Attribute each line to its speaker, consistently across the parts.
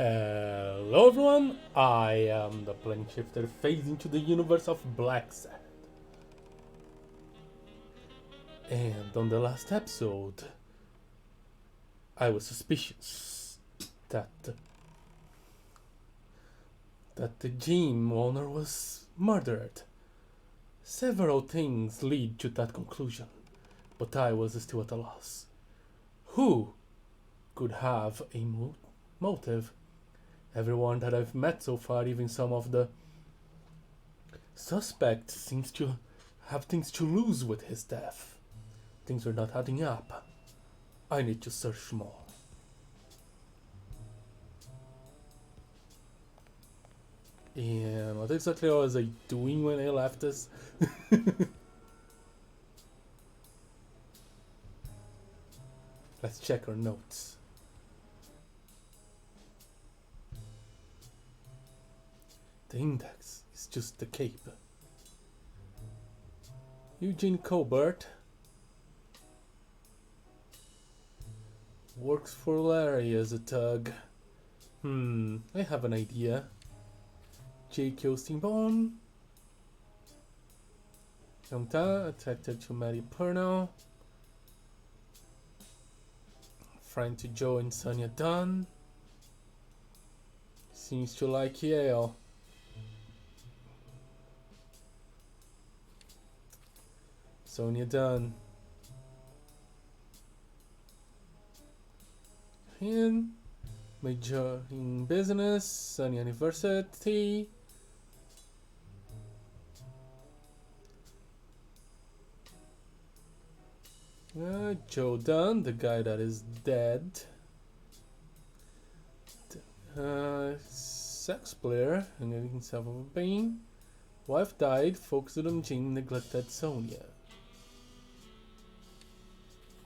Speaker 1: Hello everyone, I am the plane shifter phased into the universe of Blacksad. And on the last episode, I was suspicious that the gym owner was murdered. Several things lead to that conclusion, but I was still at a loss. Who could have a motive? Everyone that I've met so far, even some of the suspects, seems to have things to lose with his death. Things are not adding up. I need to search more. And what exactly was I doing when I left this? Let's check our notes. The index is just the cape. Eugene Colbert works for Larry as a thug. I have an idea. J.K. Steamboat. Attracted to Mary Purnell. Friend to Joe and Sonia Dunn. Seems to like Yale. Sonia Dunn. And major in business, Sonia University. Joe Dunn, the guy that is dead. Sex player, and himself of a pain. Wife died, focused on Jane, neglected Sonia.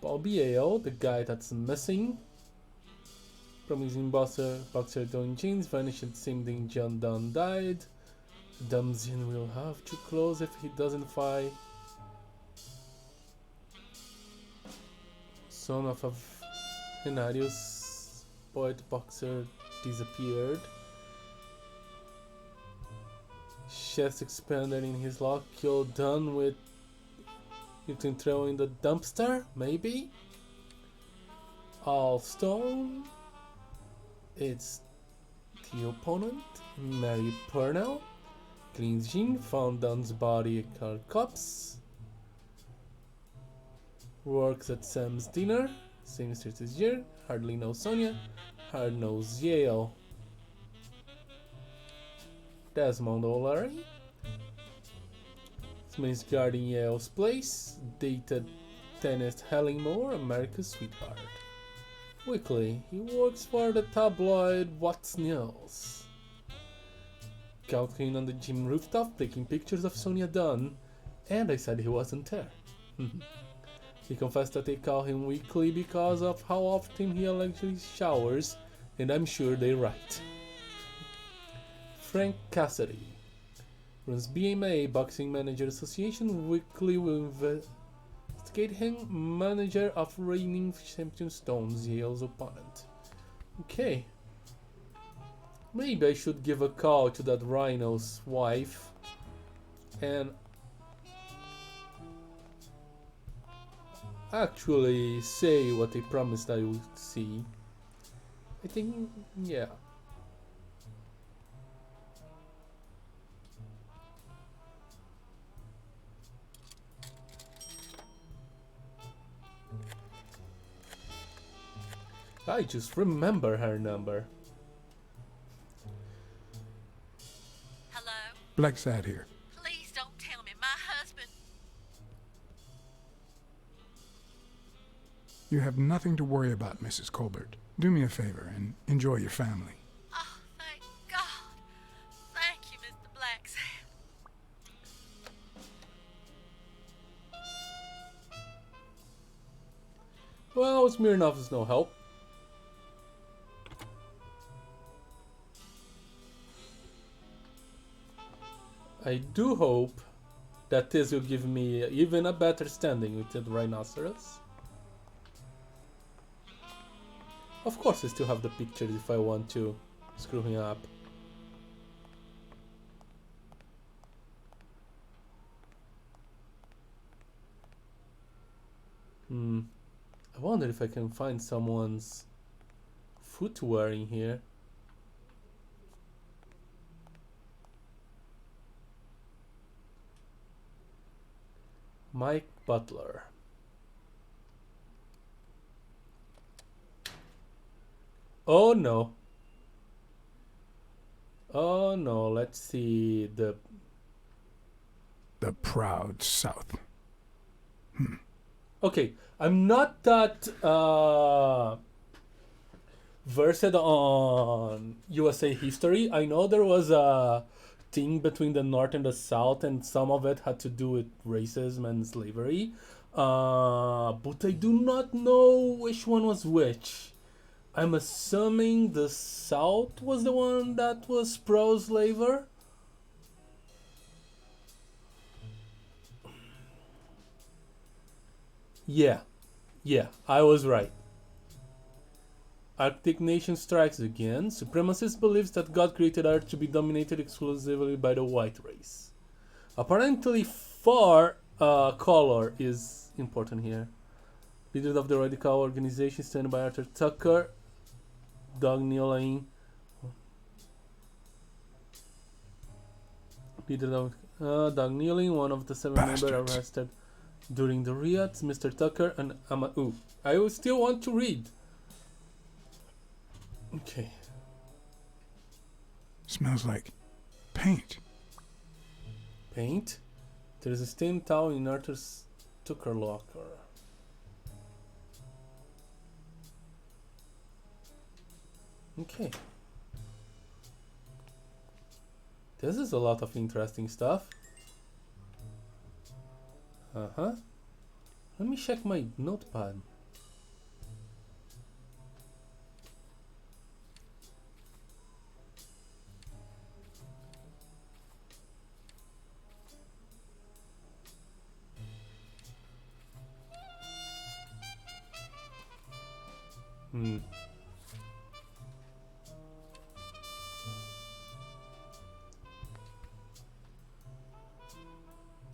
Speaker 1: Bobby Yale, the guy that's missing. Promising boxer doing jeans vanished the same day John Dunn died. Dumzin will have to close if he doesn't fight. Son of a Henarius poet boxer disappeared. Chest expanded in his lock, killed Dunn with you can throw in the dumpster, maybe? All stone. It's the opponent, Mary Purnell. Cleans Jean, found Dunn's body at cops. Works at Sam's dinner. Sinister this year. Hardly knows Sonia. Hard knows Yale. Desmond O'Leary. Means guarding Yale's place. Dated tennis Helen Moore, America's sweetheart. Weekly, he works for the tabloid What's News. Calculating on the gym rooftop, taking pictures of Sonia Dunn, and I said he wasn't there. He confessed that they call him Weekly because of how often he allegedly showers, and I'm sure they're right. Frank Cassidy runs BMA, Boxing Manager Association. Weekly will investigate him, manager of reigning champion Stones, Yale's opponent. Okay. Maybe I should give a call to that rhino's wife and actually say what they promised I would see. I think, yeah. I just remember her number.
Speaker 2: Hello?
Speaker 3: Blacksad here.
Speaker 2: Please don't tell me my husband...
Speaker 3: You have nothing to worry about, Mrs. Colbert. Do me a favor and enjoy your family.
Speaker 2: Oh, thank God. Thank you, Mr. Blacksad.
Speaker 1: Well, Smirnoff is no help. I do hope that this will give me even a better standing with the rhinoceros. Of course I still have the pictures if I want to screw me up. I wonder if I can find someone's footwear in here. Mike Butler. Oh no. Oh no, let's see the
Speaker 3: proud South.
Speaker 1: Okay, I'm not that versed on USA history. I know there was a thing between the North and the South, and some of it had to do with racism and slavery. But I do not know which one was which. I'm assuming the South was the one that was pro-slaver. Yeah, I was right. Arctic Nation strikes again. Supremacist believes that God created Earth to be dominated exclusively by the white race. Apparently, far color is important here. Leader of the radical organization stand by Arthur Tucker, Doug Nealon. Leader of Doug Nealon, one of the 7 members arrested during the riots. Mr. Tucker and I will still want to read. Okay.
Speaker 3: Smells like paint.
Speaker 1: Paint? There is a stained towel in Arthur's Tucker locker. Okay. This is a lot of interesting stuff. Let me check my notepad.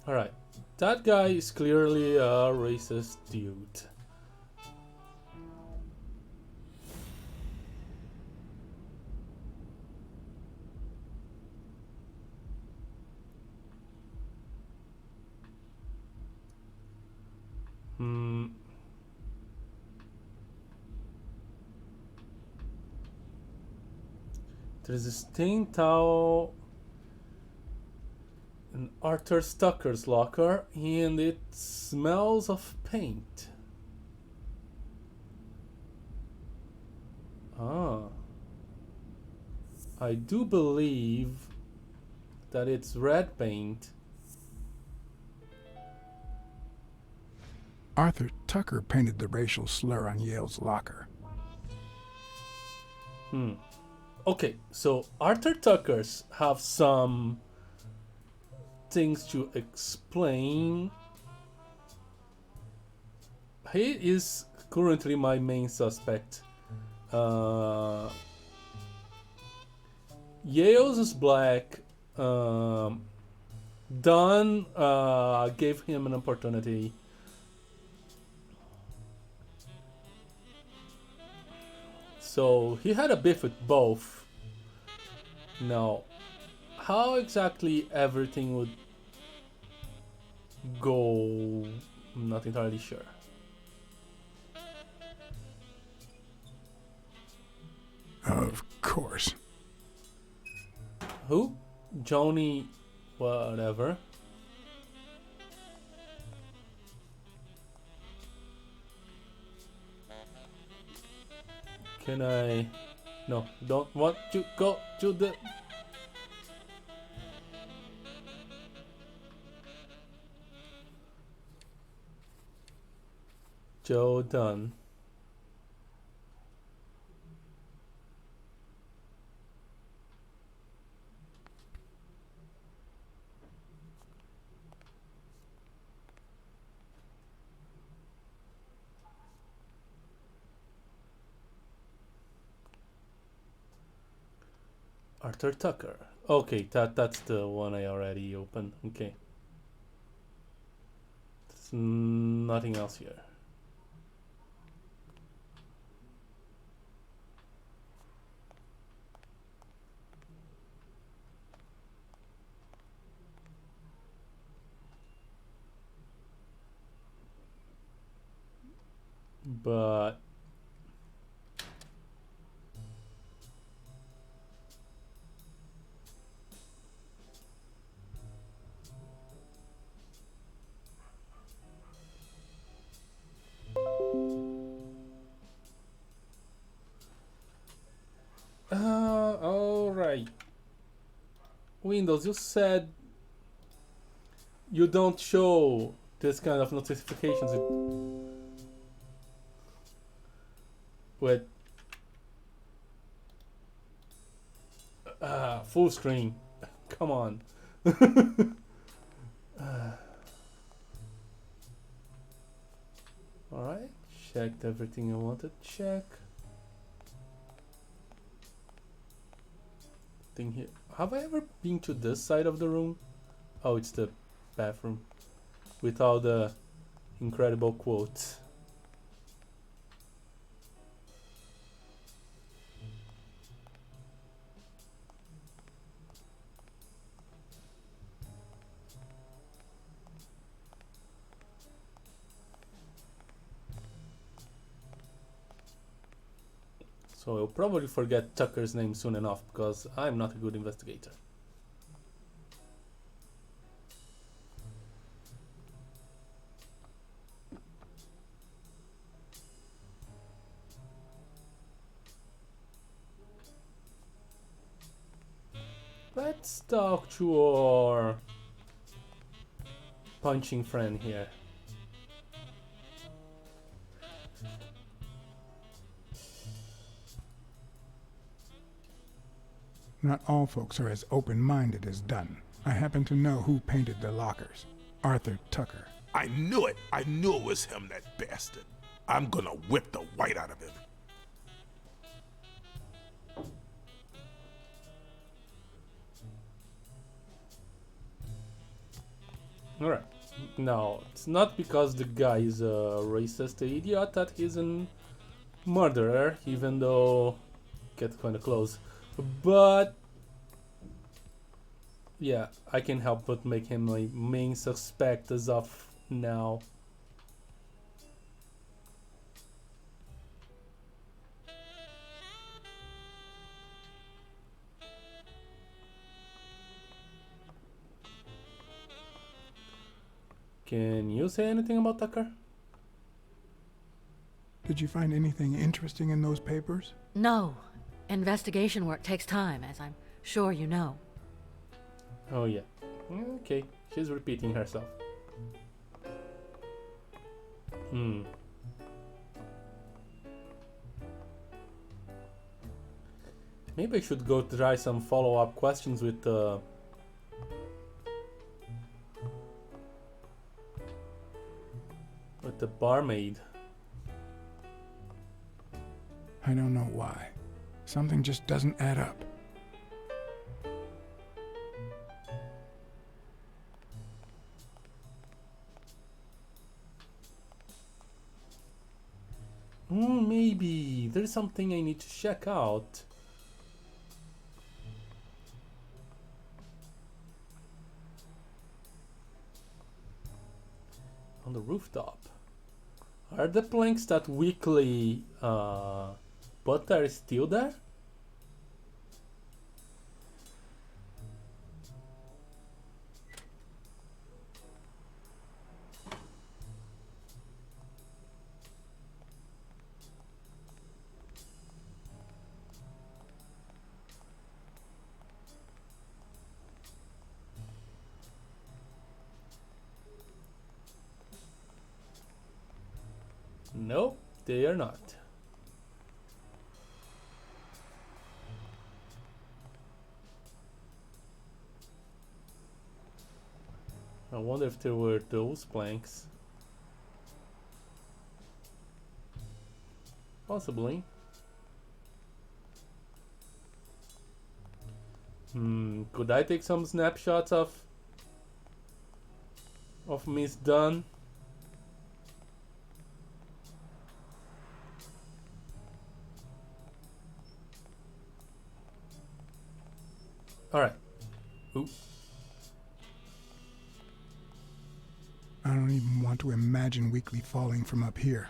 Speaker 1: Alright. That guy is clearly a racist dude. There's a stained towel in Arthur Tucker's locker, and it smells of paint. I do believe that it's red paint.
Speaker 3: Arthur Tucker painted the racial slur on Yale's locker.
Speaker 1: Okay, so Arthur Tuckers have some things to explain. He is currently my main suspect. Yale's is black. Dunn gave him an opportunity. So he had a beef with both. Now, how exactly everything would go, I'm not entirely sure.
Speaker 3: Of course.
Speaker 1: Who? Joni, whatever. Can I? No, don't want to go to the. Joe Dunn. Arthur Tucker. Okay, that's the one I already opened. Okay. There's nothing else here. But all right. Windows, you said you don't show this kind of notifications with full screen. Come on. Alright, checked everything I wanted to check. Thing here. Have I ever been to this side of the room? Oh, it's the bathroom. With all the incredible quotes. So I'll probably forget Tucker's name soon enough because I'm not a good investigator. Let's talk to our punching friend here.
Speaker 3: Not all folks are as open-minded as Dunn. I happen to know who painted the lockers. Arthur Tucker.
Speaker 4: I knew it. I knew it was him, that bastard. I'm gonna whip the white out of him.
Speaker 1: Alright. No, it's not because the guy is a racist idiot that he's a murderer, even though get kinda close. But yeah, I can help but make him my main suspect as of now. Can you say anything about Tucker?
Speaker 3: Did you find anything interesting in those papers?
Speaker 5: No. Investigation work takes time, as I'm sure you know.
Speaker 1: Oh yeah. Okay, she's repeating herself. Maybe I should go try some follow-up questions with the barmaid.
Speaker 3: I don't know why. Something just doesn't add up.
Speaker 1: Maybe there's something I need to check out. On the rooftop. Are the planks that weekly put there still there? Nope, they are not. I wonder if there were those planks. Possibly. Could I take some snapshots of Miss Dunn? Alright. Ooh.
Speaker 3: I don't even want to imagine Weekly falling from up here.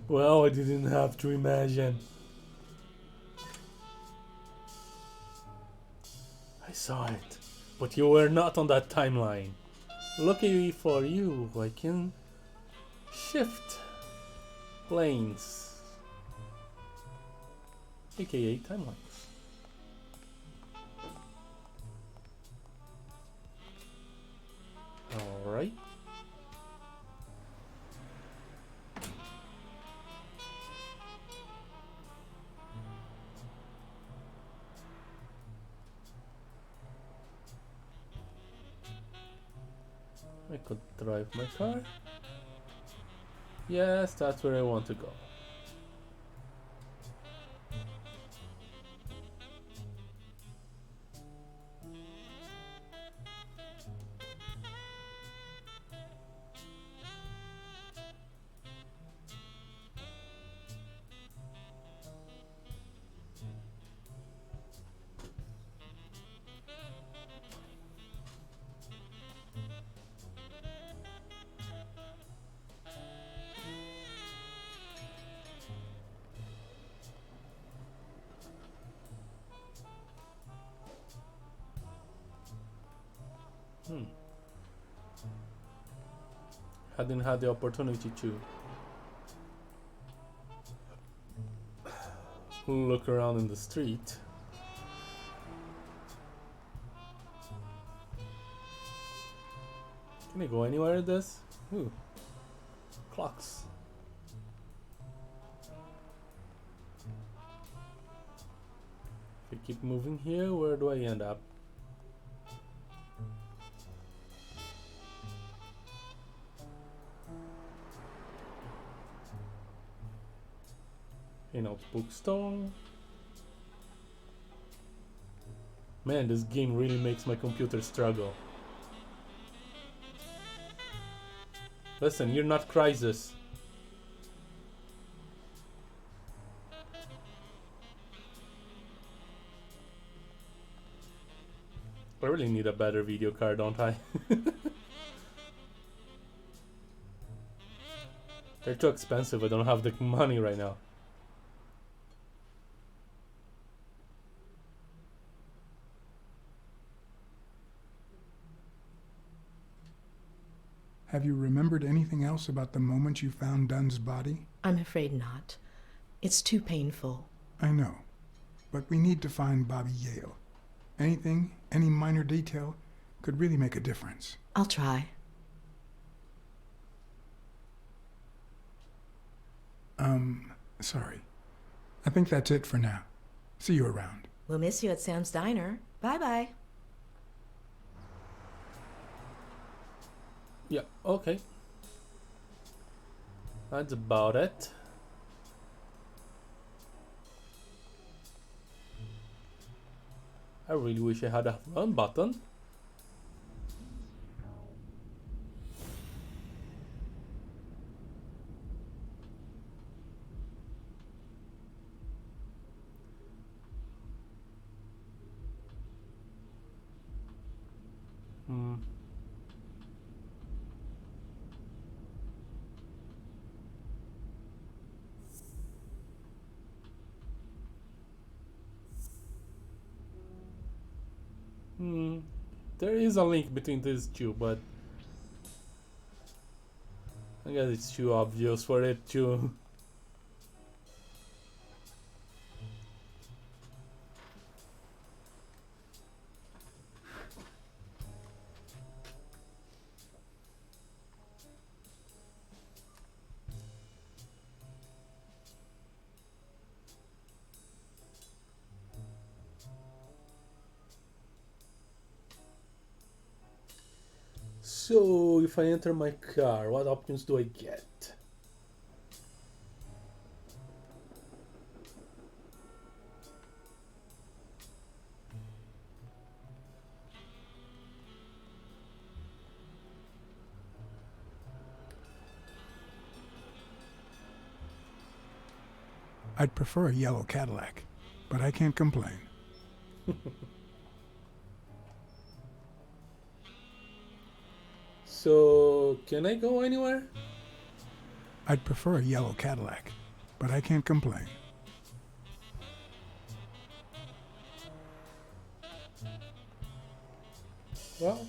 Speaker 1: Well, I didn't have to imagine. I saw it, but you were not on that timeline. Lucky for you, I can shift planes, aka timelines. Alright. I could drive my car. Yes, that's where I want to go. Hadn't had the opportunity to look around in the street. Can I go anywhere with this? Ooh. Clocks. If I keep moving here, where do I end up? You know, bookstore. Man, this game really makes my computer struggle. Listen, you're not Crisis. I really need a better video card, don't I? They're too expensive, I don't have the money right now.
Speaker 3: Have you remembered anything else about the moment you found Dunn's body?
Speaker 6: I'm afraid not. It's too painful.
Speaker 3: I know, but we need to find Bobby Yale. Anything, any minor detail, could really make a difference.
Speaker 6: I'll try.
Speaker 3: Sorry. I think that's it for now. See you around.
Speaker 6: We'll miss you at Sam's Diner. Bye-bye.
Speaker 1: Yeah, okay. That's about it. I really wish I had a run button. There is a link between these two, but I guess it's too obvious for it to. So, if I enter my car, what options do I get?
Speaker 3: I'd prefer a yellow Cadillac, but I can't complain.
Speaker 1: So, can I go anywhere?
Speaker 3: I'd prefer a yellow Cadillac, but I can't complain.
Speaker 1: Well.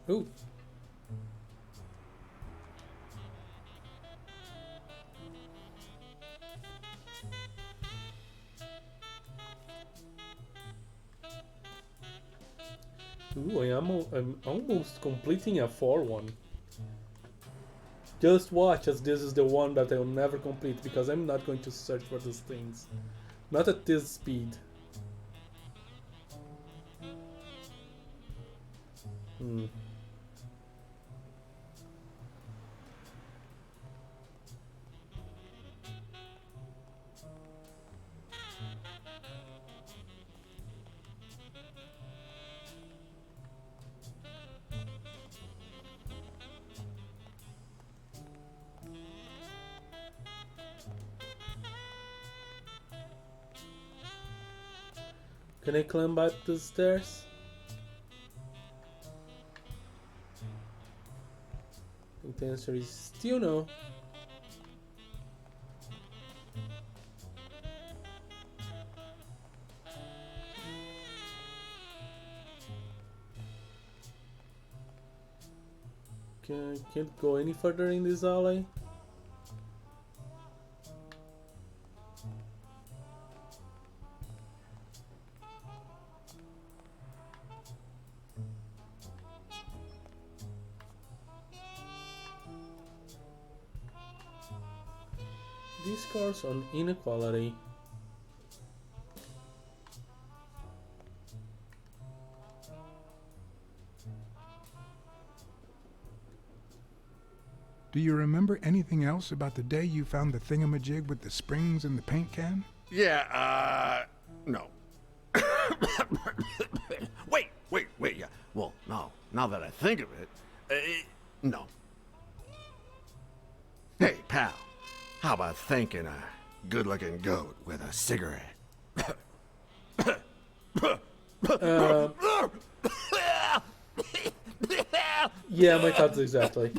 Speaker 1: Ooh. Ooh, I'm almost completing a 4-1. Just watch, as this is the one that I'll never complete, because I'm not going to search for these things. Not at this speed. Can I climb up the stairs? I think the answer is still no. Can't go any further in this alley. Discourse on inequality.
Speaker 3: Do you remember anything else about the day you found the thingamajig with the springs and the paint can?
Speaker 7: Yeah, no. Wait, yeah. Well, no, now that I think of it, no. Hey, pal, how about thanking a good-looking goat with a cigarette?
Speaker 1: Yeah, my thoughts exactly.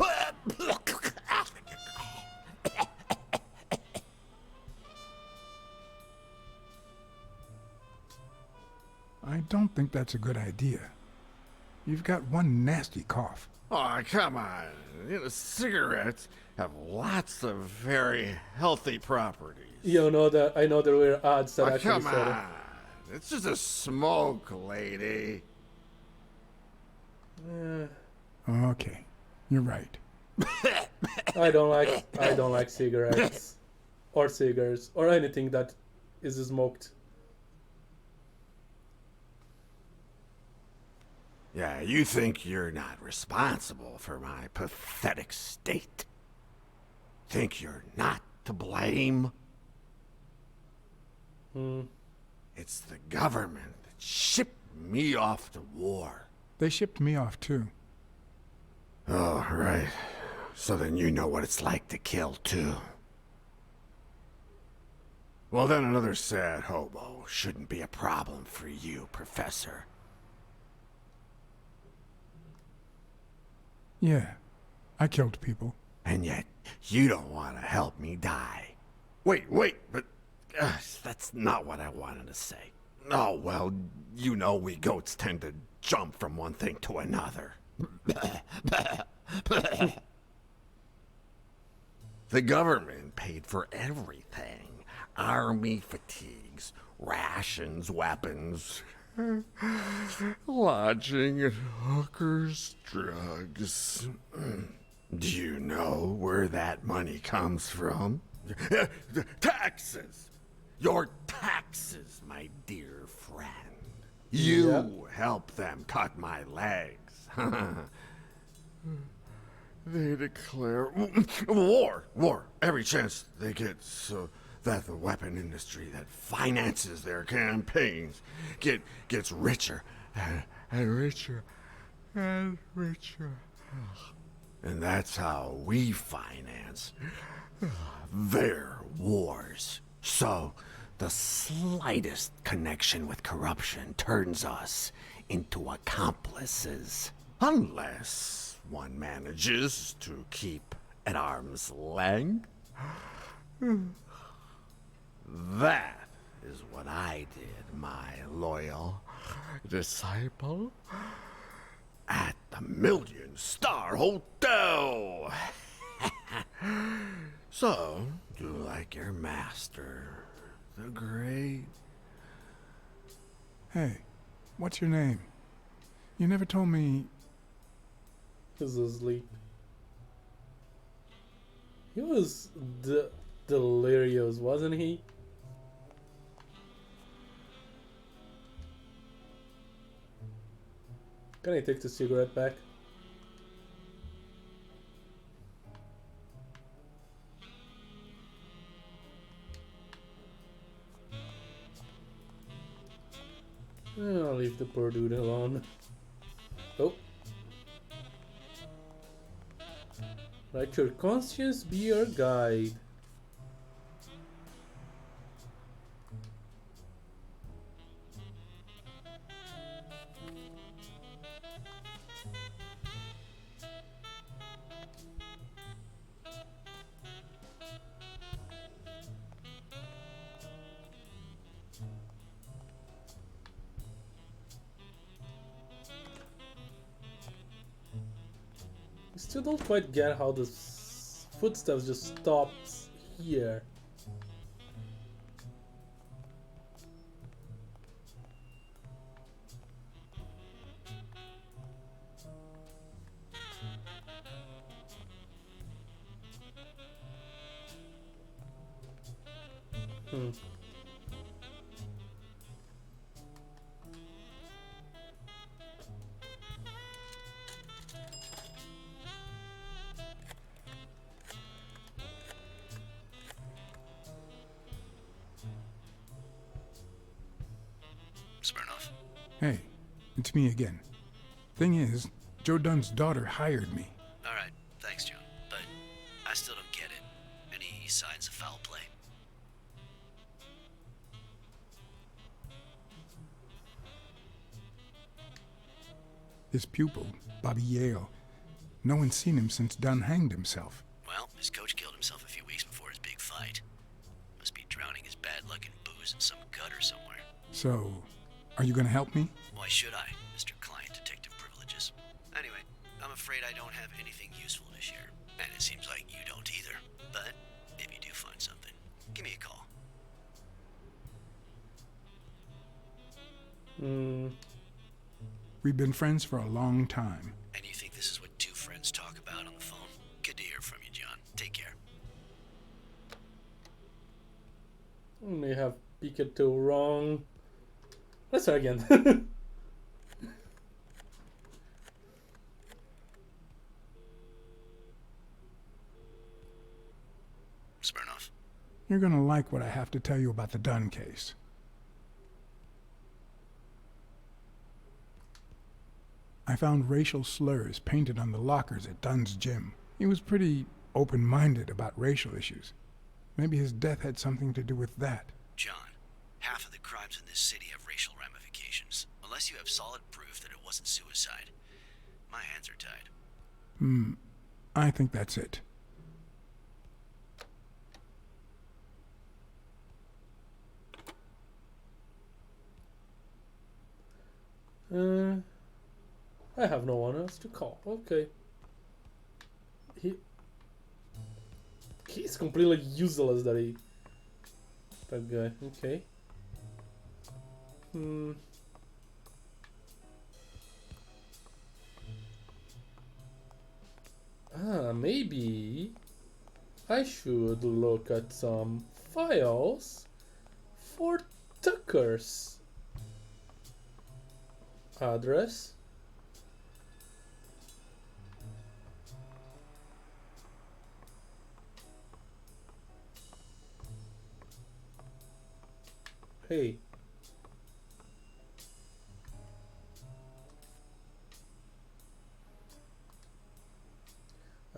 Speaker 3: I don't think that's a good idea. You've got one nasty cough.
Speaker 7: Oh, come on. You know, cigarettes have lots of very healthy properties.
Speaker 1: You know that I know there were ads that
Speaker 7: Oh,
Speaker 1: actually
Speaker 7: come
Speaker 1: said it.
Speaker 7: on. It's just a smoke, lady.
Speaker 3: Okay, you're right.
Speaker 1: I don't like cigarettes or cigars or anything that is smoked.
Speaker 7: Yeah, you think you're not responsible for my pathetic state? Think you're not to blame? It's the government that shipped me off to war.
Speaker 3: They shipped me off too.
Speaker 7: Oh, right. So then you know what it's like to kill too. Well, then another sad hobo shouldn't be a problem for you, Professor.
Speaker 3: Yeah, I killed people.
Speaker 7: And yet, you don't want to help me die. Wait, but that's not what I wanted to say. Oh, well, you know we goats tend to jump from one thing to another. The government paid for everything. Army fatigues, rations, weapons, lodging at hookers, drugs. Do you know where that money comes from? Taxes! Your taxes, my dear friend. You help them cut my legs. They declare war every chance they get, so that the weapon industry that finances their campaigns gets richer and richer and richer. And that's how we finance chance. They're wars. So, the slightest connection with corruption turns us into accomplices. Unless one manages to keep at arm's length. That is what I did, my loyal disciple. At the Million-Star Hotel. So, do like your master, the great.
Speaker 3: Hey, what's your name? You never told me.
Speaker 1: He's asleep. He was delirious, wasn't he? Can I take the cigarette back? I'll leave the poor dude alone. Oh. Let your conscience be your guide. I still don't quite get how the footsteps just stops here.
Speaker 8: Smirnoff.
Speaker 3: Hey, it's me again. Thing is, Joe Dunn's daughter hired me.
Speaker 8: Alright, thanks, John. But I still don't get it. Any signs of foul play?
Speaker 3: His pupil, Bobby Yale. No one's seen him since Dunn hanged himself.
Speaker 8: Well, his coach killed himself a few weeks before his big fight. Must be drowning his bad luck in booze in some gutter somewhere.
Speaker 3: So, are you gonna help me?
Speaker 8: Why should I, Mr. Client Detective Privileges? Anyway, I'm afraid I don't have anything useful to share. And it seems like you don't either. But if you do find something, give me a call.
Speaker 3: We've been friends for a long time.
Speaker 8: And you think this is what two friends talk about on the phone? Good to hear from you, John. Take care.
Speaker 1: I may have picked too wrong. Let's try again.
Speaker 8: Smirnoff.
Speaker 3: You're gonna like what I have to tell you about the Dunn case. I found racial slurs painted on the lockers at Dunn's gym. He was pretty open-minded about racial issues. Maybe his death had something to do with that.
Speaker 8: John, half of the crimes in this city have racial ramifications. Unless you have solid proof that it wasn't suicide, my hands are tied.
Speaker 3: I think that's it.
Speaker 1: I have no one else to call. Okay. He's completely useless, that guy. Okay. Maybe I should look at some files for Tucker's address. Hey.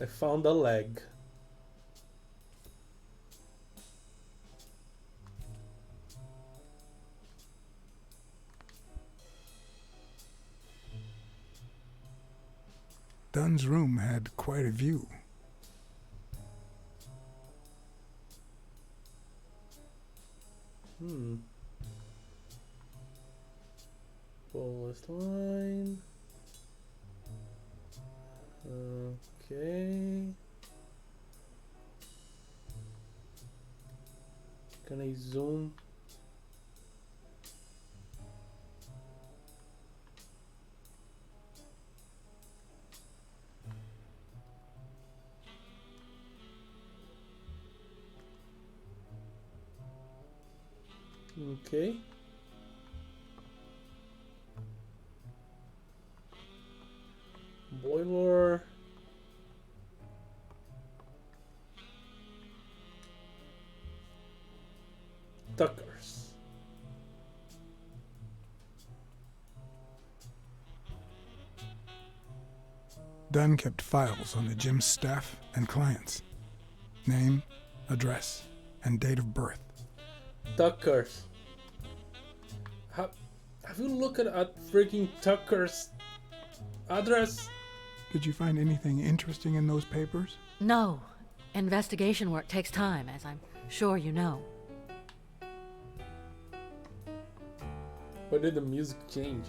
Speaker 1: I found a leg.
Speaker 3: Dunn's room had quite a view.
Speaker 1: Fullest line. Okay. Can I zoom? Okay. Boiler. Tuckers.
Speaker 3: Dunn kept files on the gym's staff and clients. Name, address, and date of birth.
Speaker 1: Tuckers. Have you looked at freaking Tucker's address?
Speaker 3: Did you find anything interesting in those papers?
Speaker 5: No. Investigation work takes time, as I'm sure you know.
Speaker 1: Why did the music change?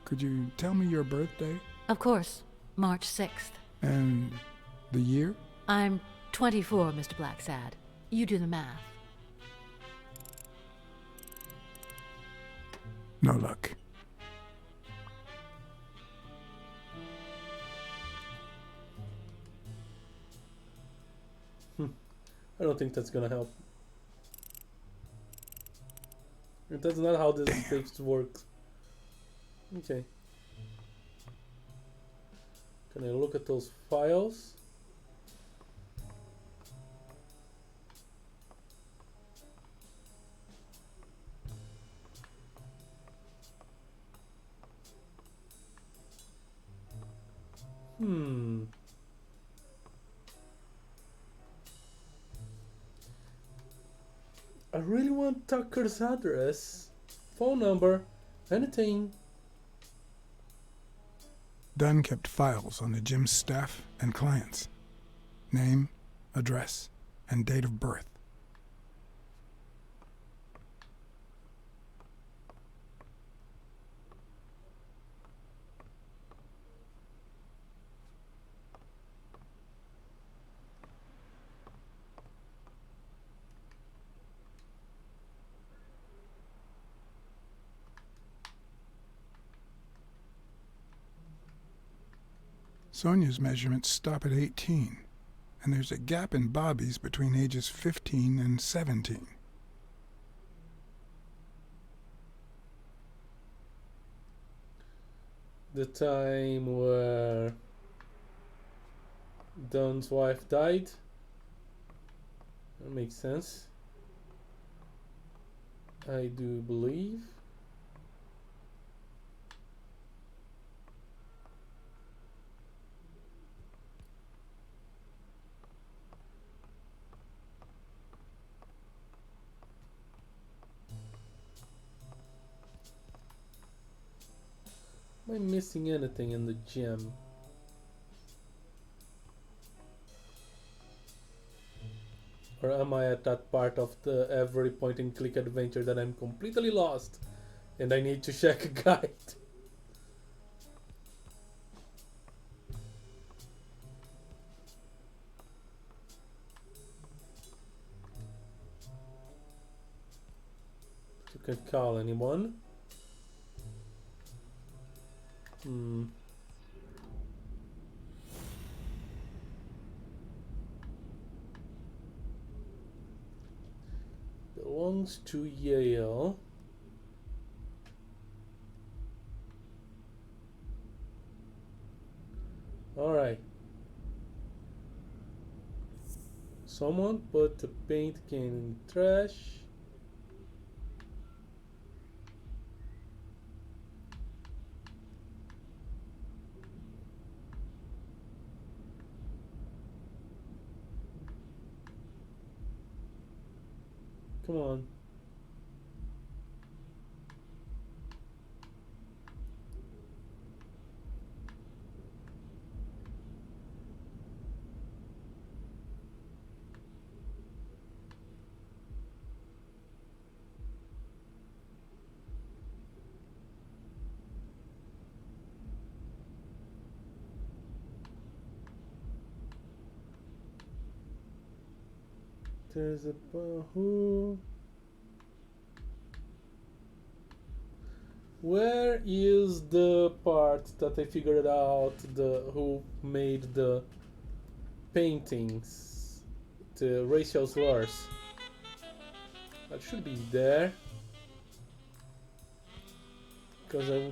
Speaker 3: Could you tell me your birthday?
Speaker 5: Of course. March 6th.
Speaker 3: And the year?
Speaker 5: I'm 24, Mr. Blacksad. You do the math.
Speaker 3: No luck.
Speaker 1: I don't think that's gonna help. That's not how this script works. Okay. Can I look at those files? I really want Tucker's address, phone number, anything.
Speaker 3: Dunn kept files on the gym's staff and clients. Name, address, and date of birth. Sonia's measurements stop at 18, and there's a gap in Bobby's between ages 15 and 17.
Speaker 1: The time where Dunn's wife died. That makes sense. I do believe. Am I missing anything in the gym? Or am I at that part of the every point and click adventure that I'm completely lost and I need to check a guide? You can call anyone. Belongs to Yale. Alright. Someone put the paint can in the trash. Come on. There's a who. Where is the part that I figured out the who made the paintings, the racial slurs? That should be there. Because I.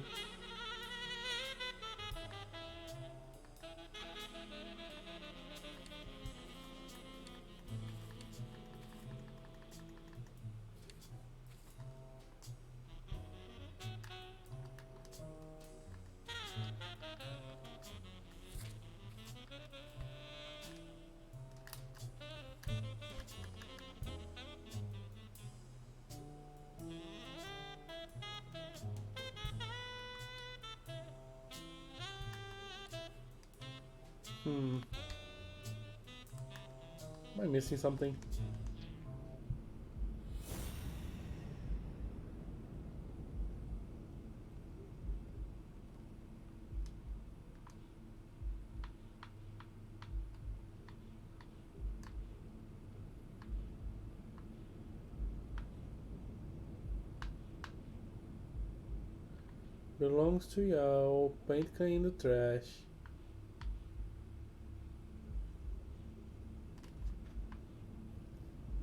Speaker 1: Am I missing something? Belongs to Yao, paint can in the trash.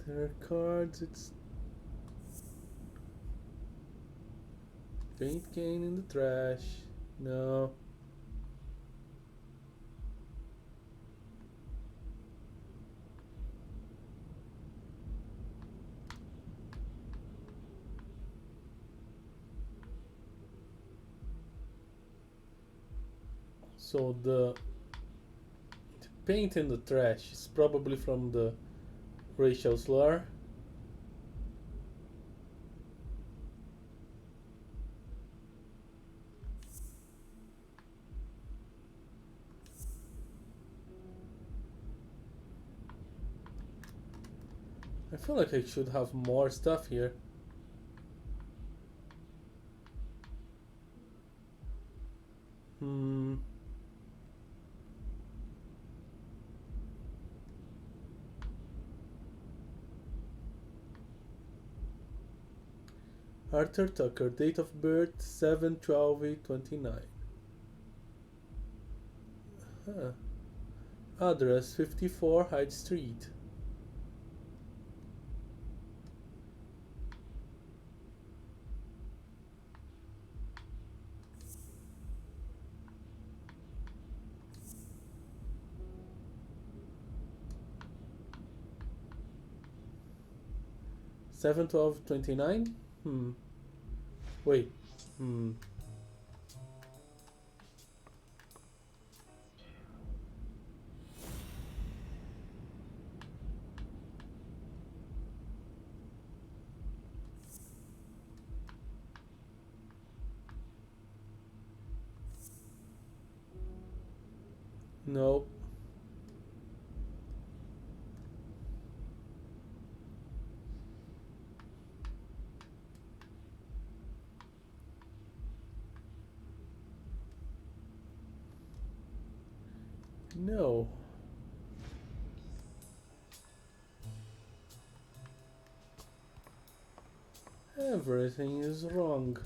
Speaker 1: There are cards, it's paint can in the trash. No. So the paint in the trash is probably from the racial slur. I feel like I should have more stuff here. Arthur Tucker, date of birth 7/12/29. Address 54 Hyde Street. Seven 12/29. Wait. Nope. No. Everything is wrong.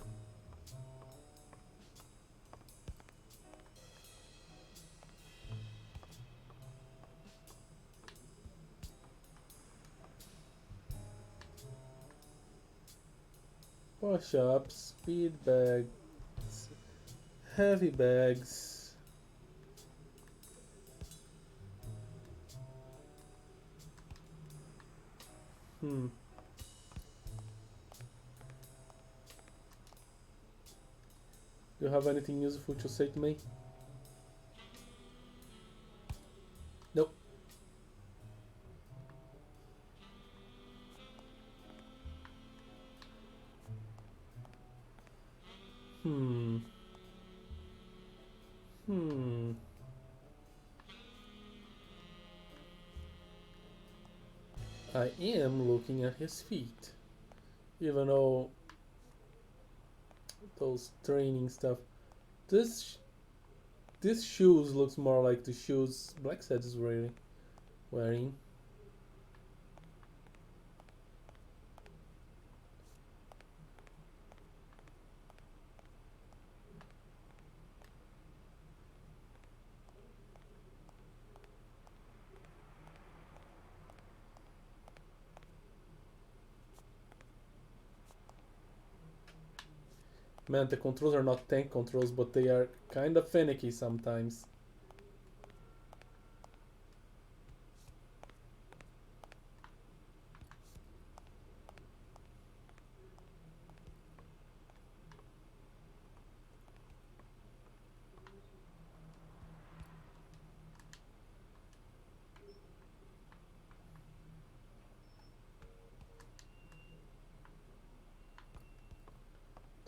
Speaker 1: Push-ups, speed bags, heavy bags. Do you have anything useful to say to me? Nope. I am looking at his feet, even though those training stuff. This shoes looks more like the shoes Blacksad is wearing. Man, the controls are not tank controls, but they are kind of finicky sometimes.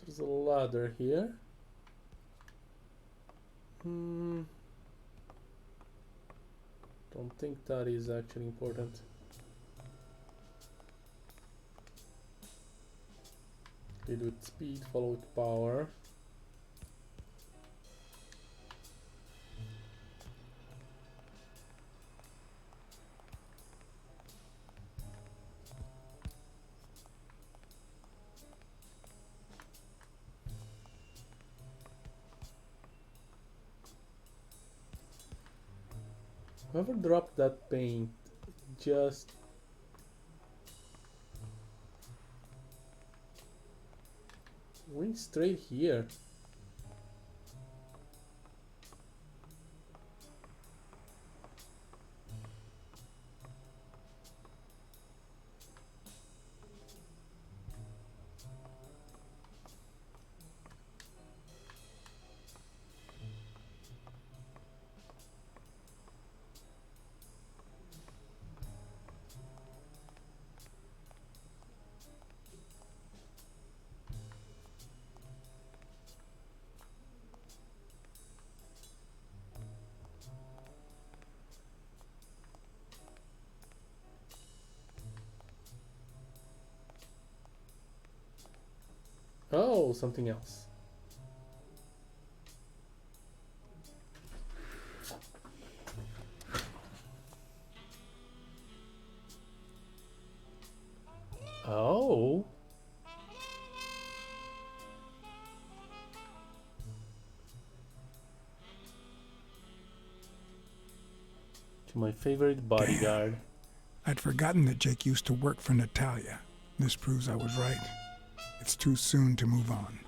Speaker 1: There's a ladder here. Don't think that is actually important. Lead with speed, follow with power. Whoever dropped that paint just went straight here. Oh, something else. Oh. To my favorite bodyguard.
Speaker 3: I'd forgotten that Jake used to work for Natalia. This proves I was right. It's too soon to move on.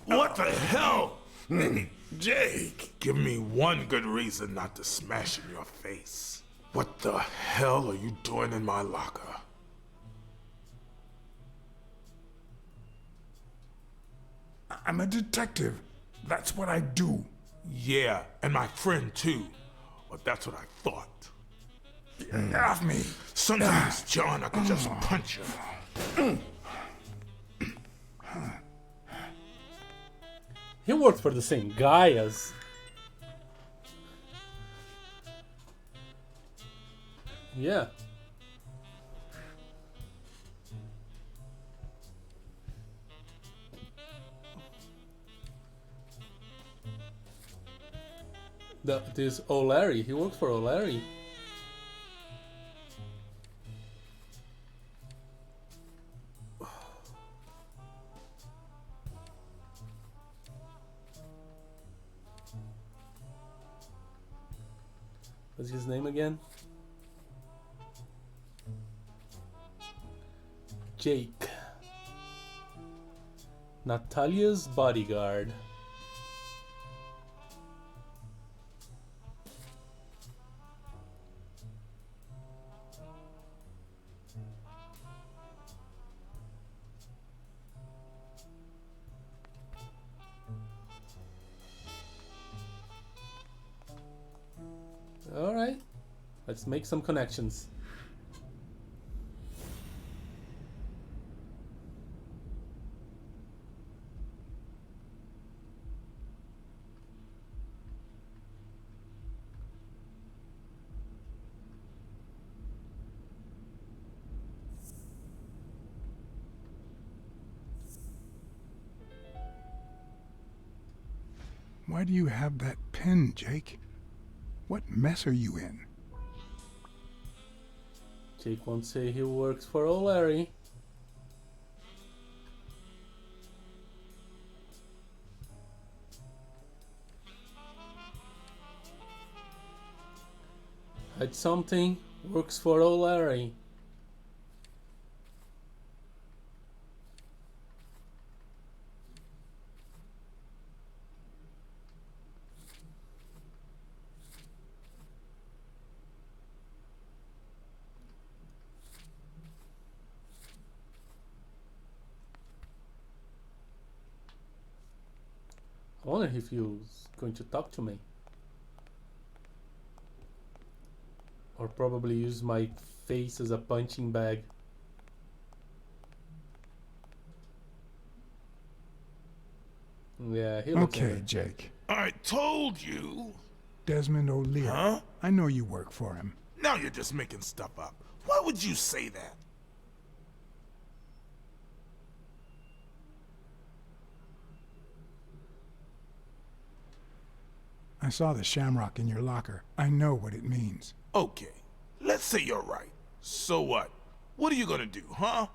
Speaker 4: What the hell? Jake, give me one good reason not to smash in your face. What the hell are you doing in my locker?
Speaker 3: I'm a detective. That's what I do.
Speaker 4: Yeah, and my friend too. But that's what I thought.
Speaker 3: Get off me.
Speaker 4: Sometimes, John, I could just punch you.
Speaker 1: He works for the same guy as... Yeah. This O'Leary, he works for O'Leary. What's his name again? Jake. Natalia's bodyguard. Alright, let's make some connections.
Speaker 3: Why do you have that pen, Jake? What mess are you in?
Speaker 1: Jake won't say he works for O'Leary. Got something? Works for O'Leary. I wonder if he was going to talk to me. Or probably use my face as a punching bag. Yeah, he looks
Speaker 3: Okay, Jake.
Speaker 4: I told you.
Speaker 3: Desmond O'Leary.
Speaker 4: Huh?
Speaker 3: I know you work for him.
Speaker 4: Now you're just making stuff up. Why would you say that?
Speaker 3: I saw the shamrock in your locker. I know what it means.
Speaker 4: Okay, let's say you're right. So what? What are you gonna do, huh?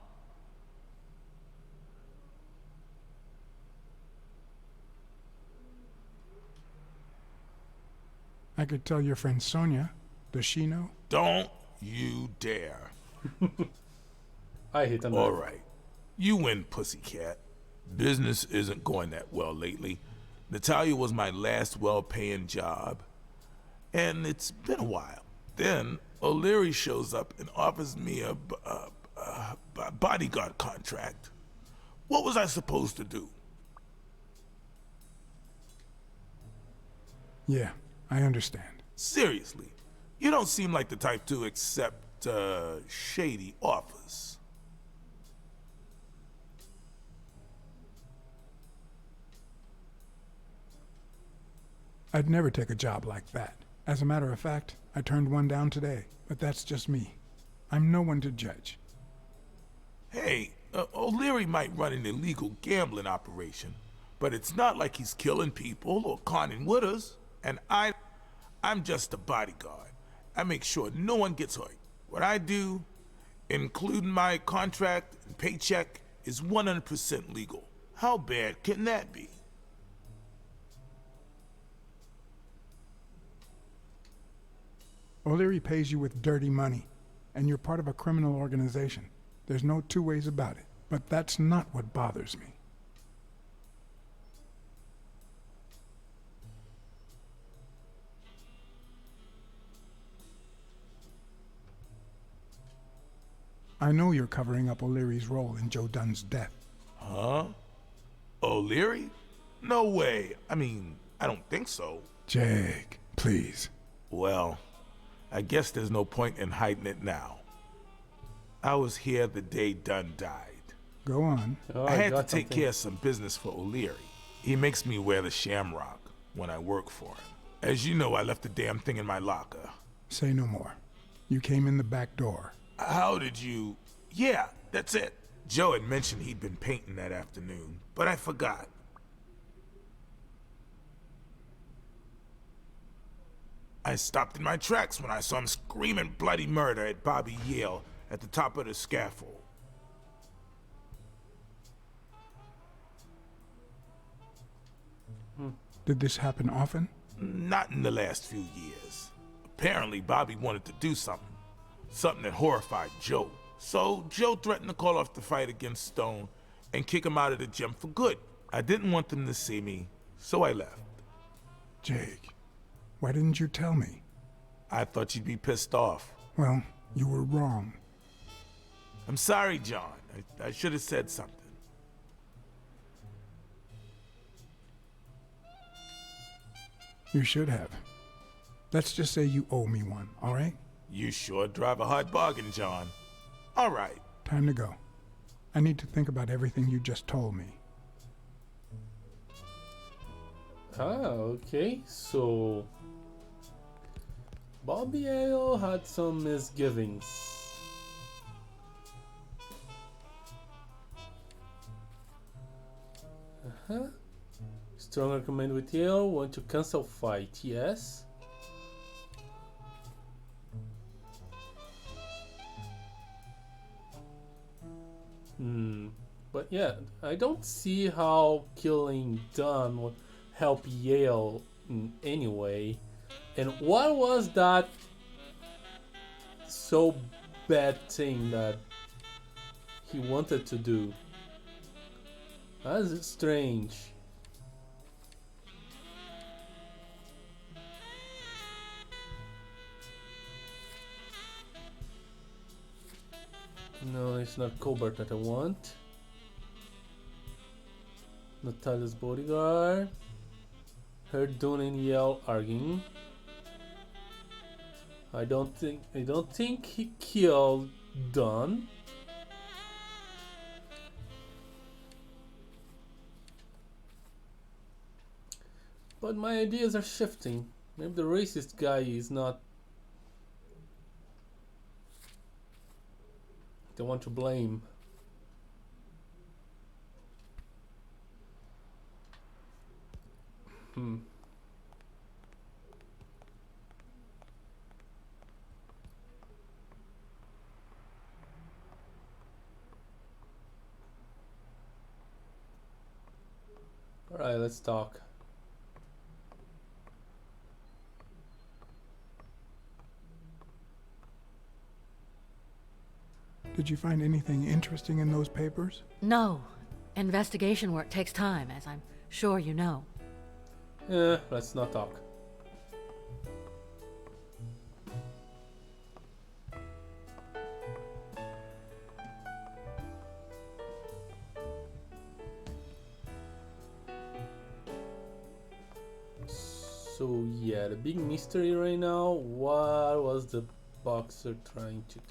Speaker 3: I could tell your friend Sonia. Does she know?
Speaker 4: Don't you dare.
Speaker 1: I hit him.
Speaker 4: All right. You win, pussycat. Business isn't going that well lately. Natalia was my last well-paying job, and it's been a while. Then O'Leary shows up and offers me a bodyguard contract. What was I supposed to do?
Speaker 3: Yeah, I understand.
Speaker 4: Seriously, you don't seem like the type to accept shady offers.
Speaker 3: I'd never take a job like that. As a matter of fact, I turned one down today, but that's just me. I'm no one to judge.
Speaker 4: Hey, O'Leary might run an illegal gambling operation, but it's not like he's killing people or conning widows. And I'm just a bodyguard. I make sure no one gets hurt. What I do, including my contract and paycheck, is 100% legal. How bad can that be?
Speaker 3: O'Leary pays you with dirty money, and you're part of a criminal organization. There's no two ways about it. But that's not what bothers me. I know you're covering up O'Leary's role in Joe Dunn's death.
Speaker 4: Huh? O'Leary? No way. I mean, I don't think so.
Speaker 3: Jake, please.
Speaker 4: Well, I guess there's no point in hiding it now. I was here the day Dunn died.
Speaker 3: Go on.
Speaker 1: Oh,
Speaker 4: I had to
Speaker 1: got
Speaker 4: take
Speaker 1: something.
Speaker 4: care of some business for O'Leary. He makes me wear the shamrock when I work for him. As you know, I left the damn thing in my locker.
Speaker 3: Say no more. You came in the back door.
Speaker 4: How did you... Yeah, that's it. Joe had mentioned he'd been painting that afternoon, but I forgot. I stopped in my tracks when I saw him screaming bloody murder at Bobby Yale at the top of the scaffold.
Speaker 3: Did this happen often?
Speaker 4: Not in the last few years. Apparently, Bobby wanted to do something. Something that horrified Joe. So, Joe threatened to call off the fight against Stone and kick him out of the gym for good. I didn't want them to see me, so I left.
Speaker 3: Jake, why didn't you tell me?
Speaker 4: I thought you'd be pissed off.
Speaker 3: Well, you were wrong.
Speaker 4: I'm sorry, John. I should have said something.
Speaker 3: You should have. Let's just say you owe me one, all right?
Speaker 4: You sure drive a hard bargain, John. All right.
Speaker 3: Time to go. I need to think about everything you just told me.
Speaker 1: Okay, so Bobby Yale had some misgivings. Strong recommend with Yale, want to cancel fight, yes. But yeah, I don't see how killing Dunn would help Yale in any way. And what was that so bad thing that he wanted to do. That's strange. No, it's not Colbert that I want. Natalia's bodyguard. Her Dunn and Yale arguing. I don't think he killed Dunn. But my ideas are shifting. Maybe the racist guy is not the one to blame. Alright, let's talk.
Speaker 3: Did you find anything interesting in those papers?
Speaker 5: No. Investigation work takes time, as I'm sure you know.
Speaker 1: Let's not talk. So yeah, the big mystery right now, what was the boxer trying to do?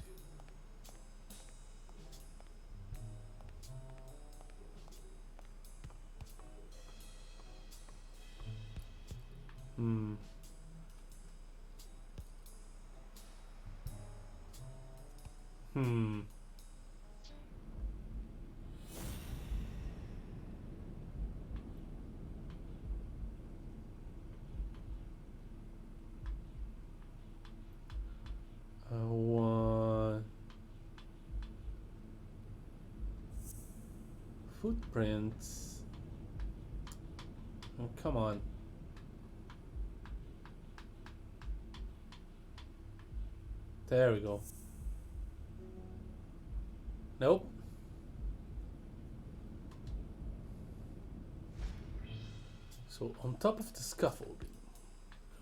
Speaker 1: I want footprints. Oh, come on. There we go. Nope. So on top of the scaffolding.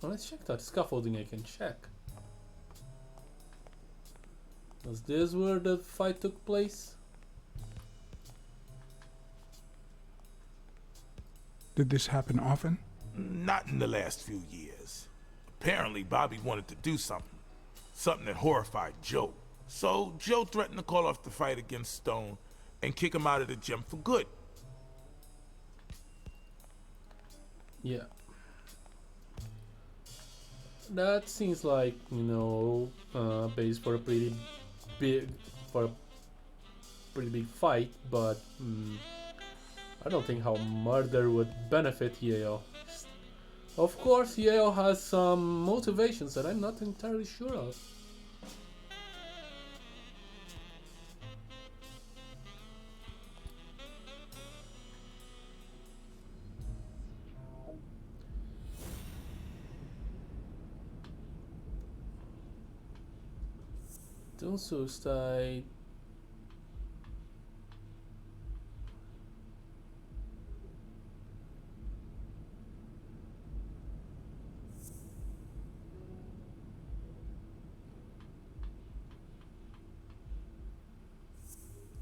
Speaker 1: Well, let's check that scaffolding I can check. Was this where the fight took place?
Speaker 3: Did this happen often?
Speaker 4: Not in the last few years. Apparently, Bobby wanted to do something. Something that horrified Joe. So, Joe threatened to call off the fight against Stone and kick him out of the gym for good.
Speaker 1: Yeah. That seems like, you know, base for a pretty big fight, but I don't think how murder would benefit Yale. Of course, Yale has some motivations that I'm not entirely sure of. Don't suicide.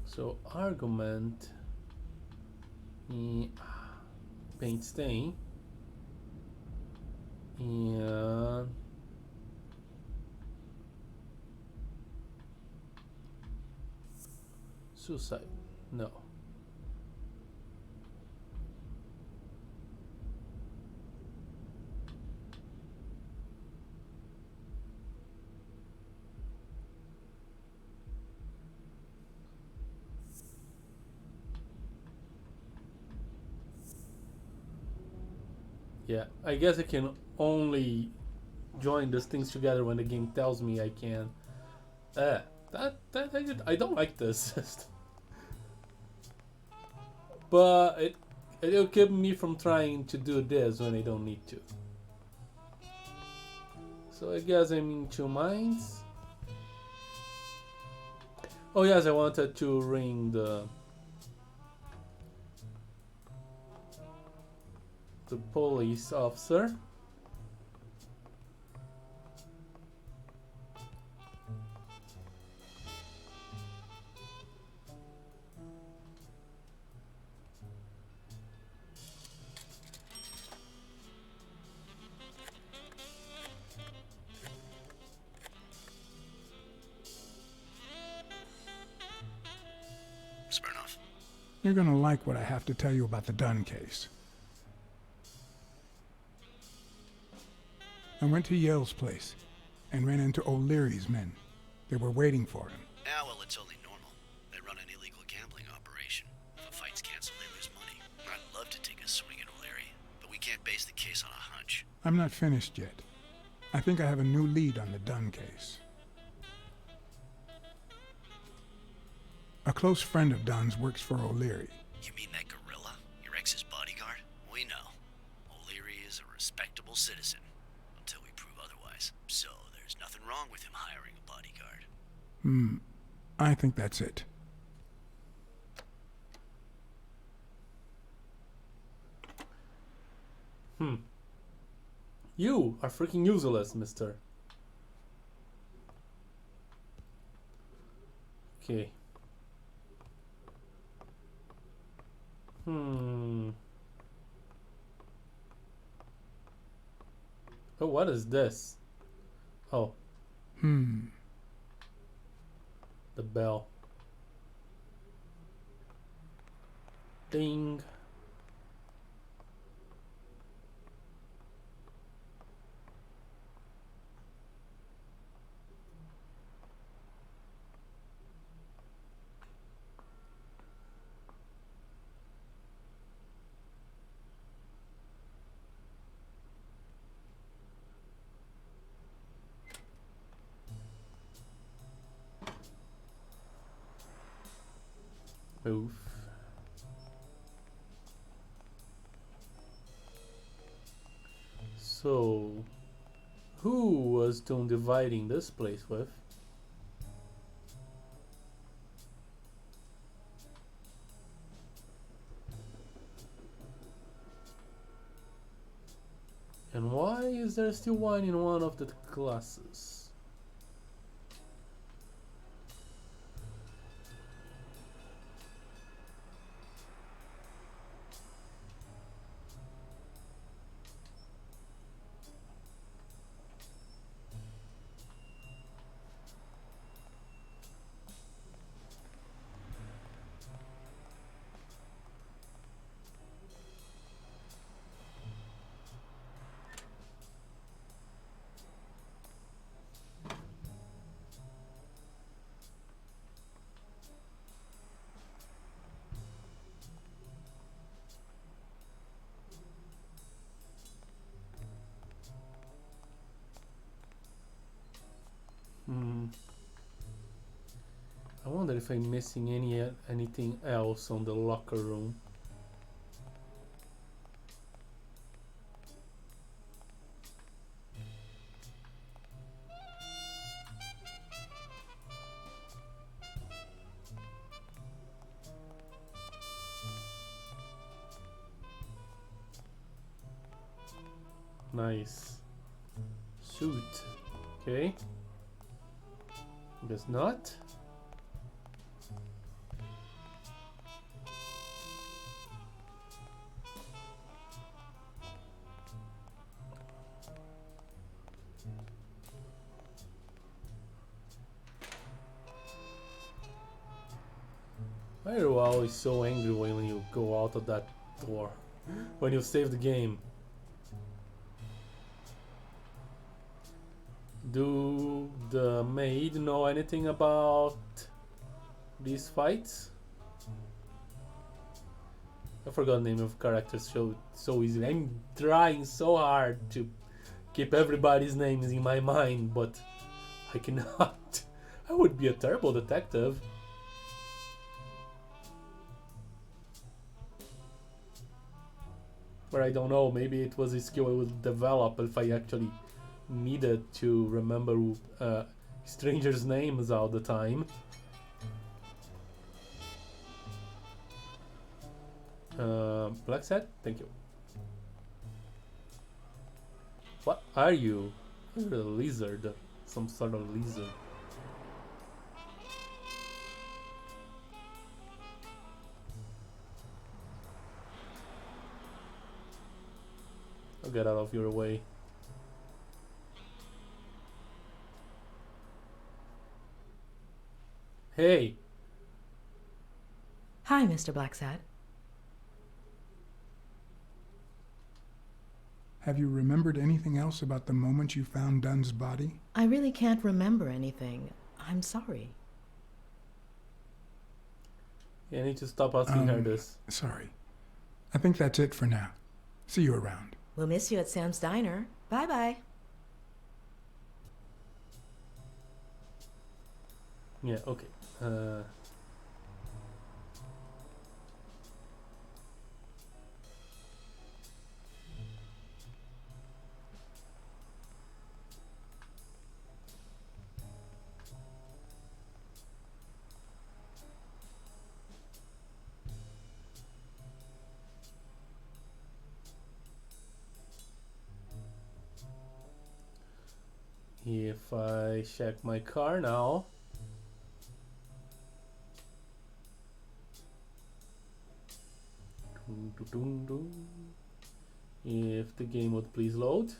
Speaker 1: So argument, paint stain, and suicide. No. Yeah, I guess I can only join these things together when the game tells me I can. I don't like this. But it'll keep me from trying to do this when I don't need to. So I guess I'm in two minds. Oh yes, I wanted to ring the police officer.
Speaker 8: Smirnoff.
Speaker 3: You're gonna like what I have to tell you about the Dunn case. I went to Yale's place and ran into O'Leary's men. They were waiting for him.
Speaker 8: Yeah, well, it's only normal. They run an illegal gambling operation. If a fight's canceled, they lose money. I'd love to take a swing at O'Leary, but we can't base the case on a hunch.
Speaker 3: I'm not finished yet. I think I have a new lead on the Dunn case. A close friend of Dunn's works for O'Leary.
Speaker 8: You mean that gorilla? Your ex's bodyguard? We know. O'Leary is a respectable citizen. Until we prove otherwise. So there's nothing wrong with him hiring a bodyguard.
Speaker 3: I think that's it.
Speaker 1: You are freaking useless, mister. Okay. Oh, what is this? Oh. The bell. Ding. Oof. So, who was Doom dividing this place with? And why is there still wine in one of the glasses? I wonder if I'm missing anything else on the locker room. Nice. Suit. Okay. Guess not. Why are you always so angry when you go out of that door? When you save the game? Do the maid know anything about these fights? I forgot the name of characters so easily. I'm trying so hard to keep everybody's names in my mind, but I cannot. I would be a terrible detective. But I don't know, maybe it was a skill I would develop if I actually needed to remember strangers' names all the time. Blacksad, thank you. What are you? You're a lizard. Some sort of lizard. I'll get out of your way. Hey!
Speaker 6: Hi, Mr. Blacksad.
Speaker 3: Have you remembered anything else about the moment you found Dunn's body?
Speaker 6: I really can't remember anything. I'm sorry.
Speaker 1: Yeah, I need to stop asking her this.
Speaker 3: Sorry. I think that's it for now. See you around.
Speaker 6: We'll miss you at Sam's Diner. Bye-bye.
Speaker 1: Yeah, okay. If I check my car now, if the game would please load,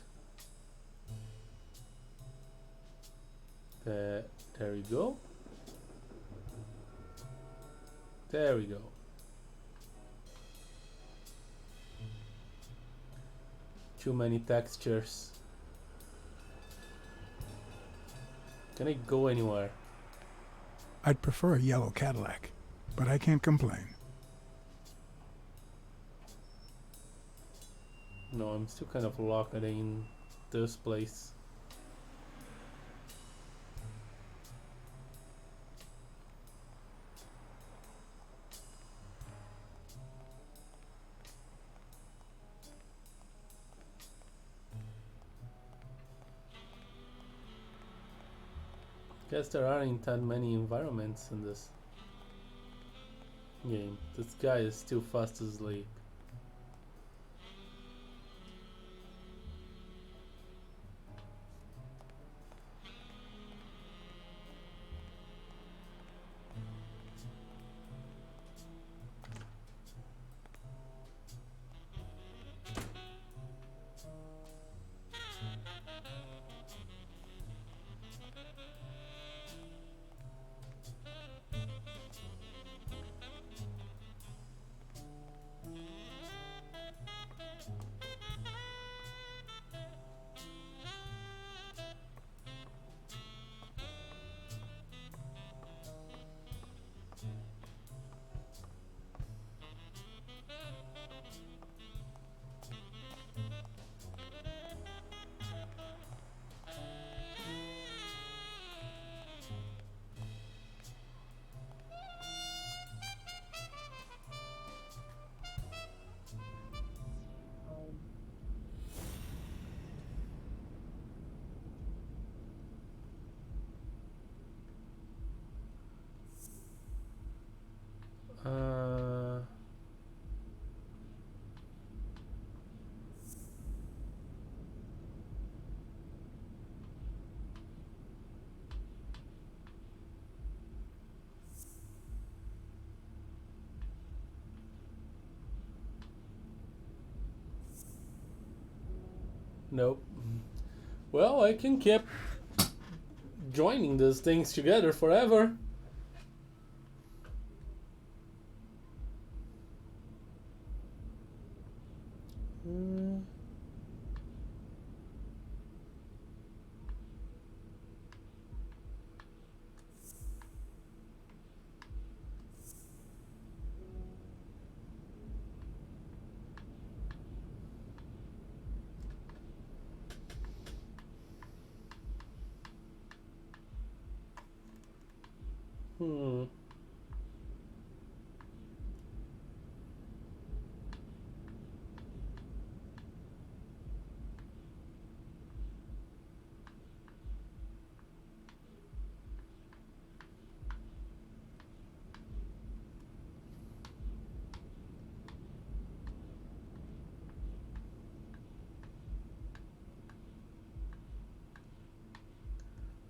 Speaker 1: there we go. There we go. Too many textures. Can I go anywhere?
Speaker 3: I'd prefer a yellow Cadillac, but I can't complain.
Speaker 1: No, I'm still kind of locked in this place. Guess there aren't that many environments in this game. This guy is still fast asleep. Nope. Well, I can keep joining these things together forever.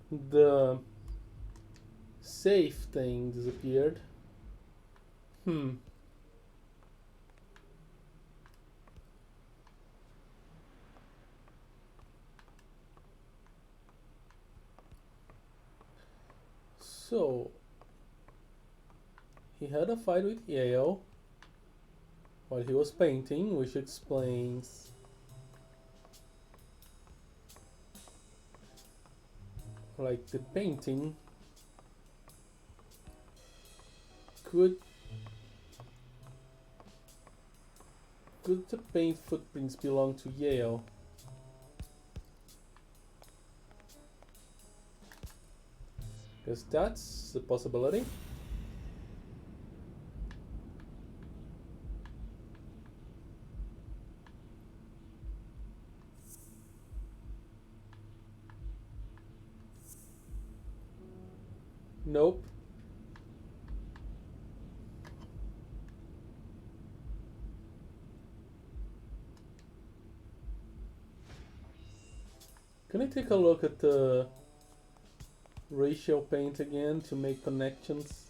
Speaker 1: The safe thing disappeared. So he had a fight with Yale while he was painting, which explains like the painting could the paint footprints belong to Yale? Because that's a possibility. Nope. Can I take a look at the racial paint again to make connections?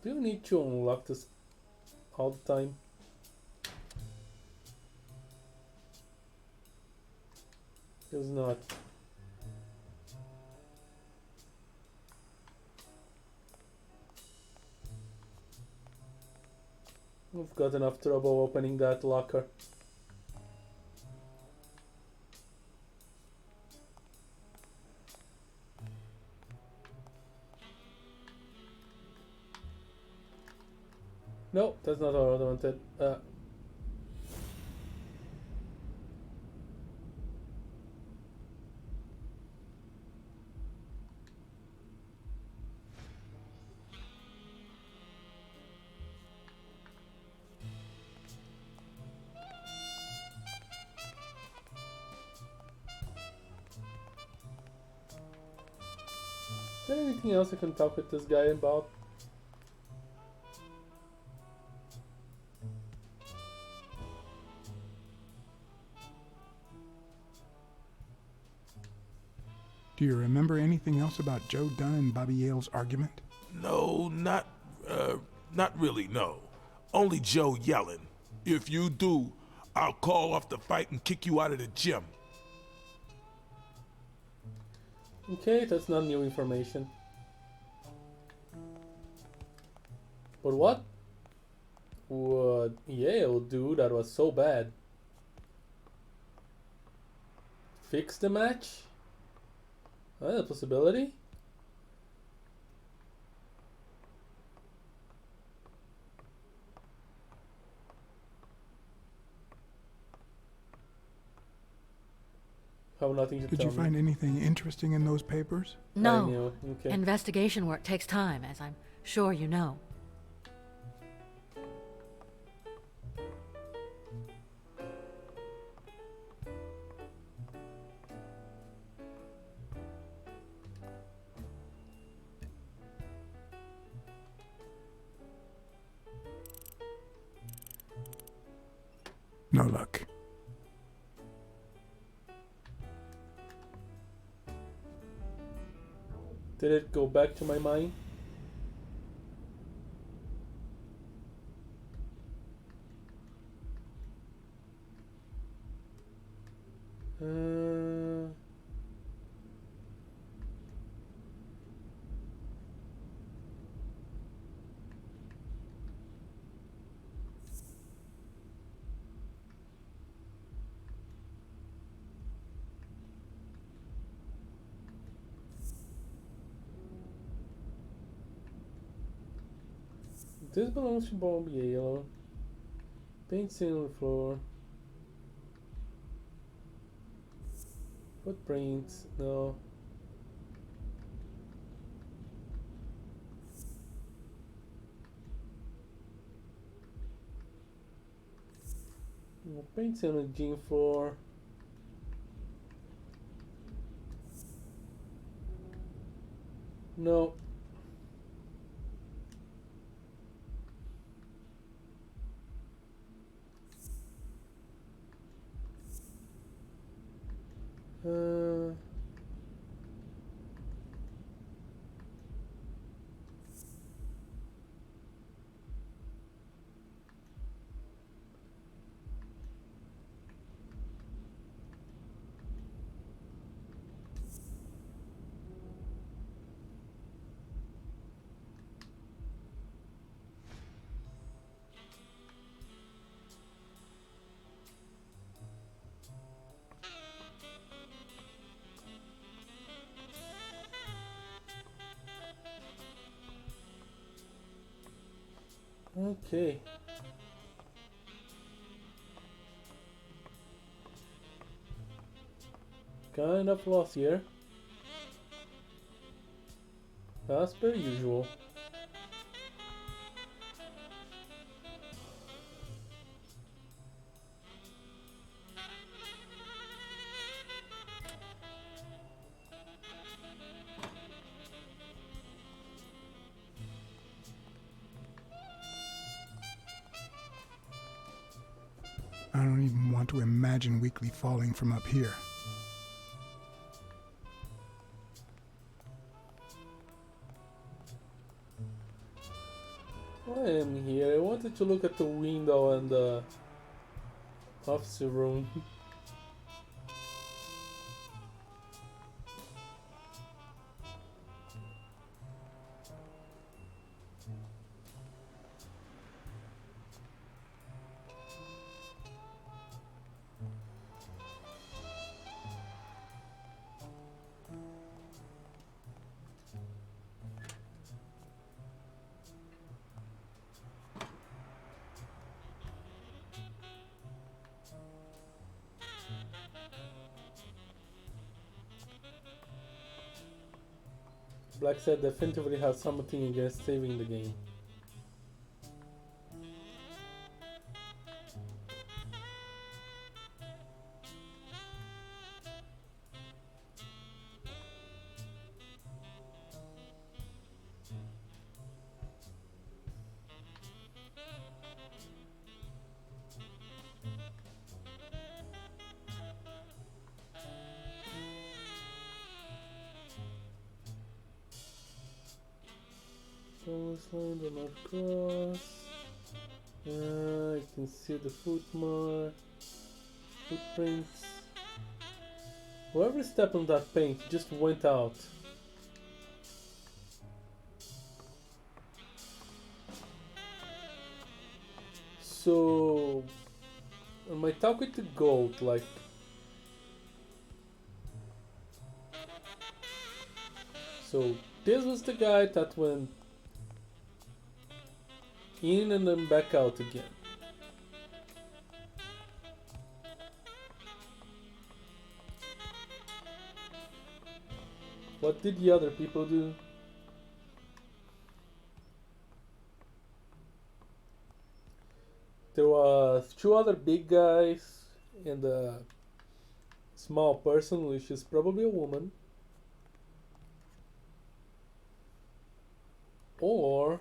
Speaker 1: Do you need to unlock this all the time? It's not. We've got enough trouble opening that locker. No, that's not what I wanted. Is there anything else I can talk with this guy about?
Speaker 3: Do you remember anything else about Joe Dunn and Bobby Yale's argument?
Speaker 4: No, not really, no. Only Joe yelling. If you do, I'll call off the fight and kick you out of the gym.
Speaker 1: Okay, that's not new information. But what would Yale do that was so bad? Fix the match? That's a possibility. Have nothing to
Speaker 3: Did
Speaker 1: tell
Speaker 3: you
Speaker 1: me.
Speaker 3: find anything interesting in those papers?
Speaker 1: I
Speaker 5: No.
Speaker 1: knew. Okay.
Speaker 5: Investigation work takes time, as I'm sure you know.
Speaker 3: No luck.
Speaker 1: Did it go back to my mind? This belongs to Bobby Yale. Paint stain on the floor. Footprints, no. No paint stain on the gym floor. No. Okay. Kind of lost here. As per usual.
Speaker 3: I don't even want to imagine Weekly falling from up here.
Speaker 1: I am here. I wanted to look at the window and the office room. Blacksad definitively has something against saving the game. This line do not cross. I can see the footprints. Whoever stepped on that paint just went out. So, I might talk with the goat, like. So, this was the guy that went in and then back out again. What did the other people do? There was two other big guys and a small person, which is probably a woman. Or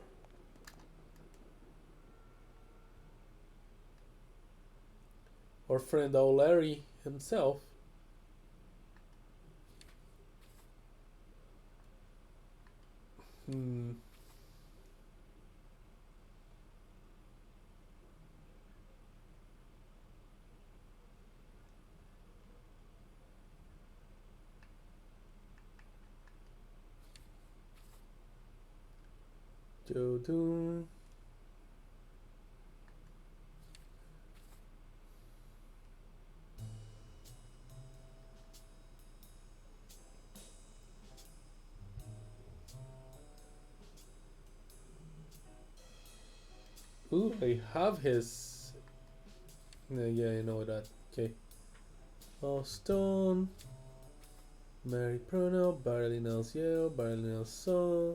Speaker 1: our friend O'Leary himself. Joe Doon. Ooh, I have his. Yeah, I know that. Okay. Oh, Stone. Mary Pruno, Barley Nels Yale, Barley Nels Saw.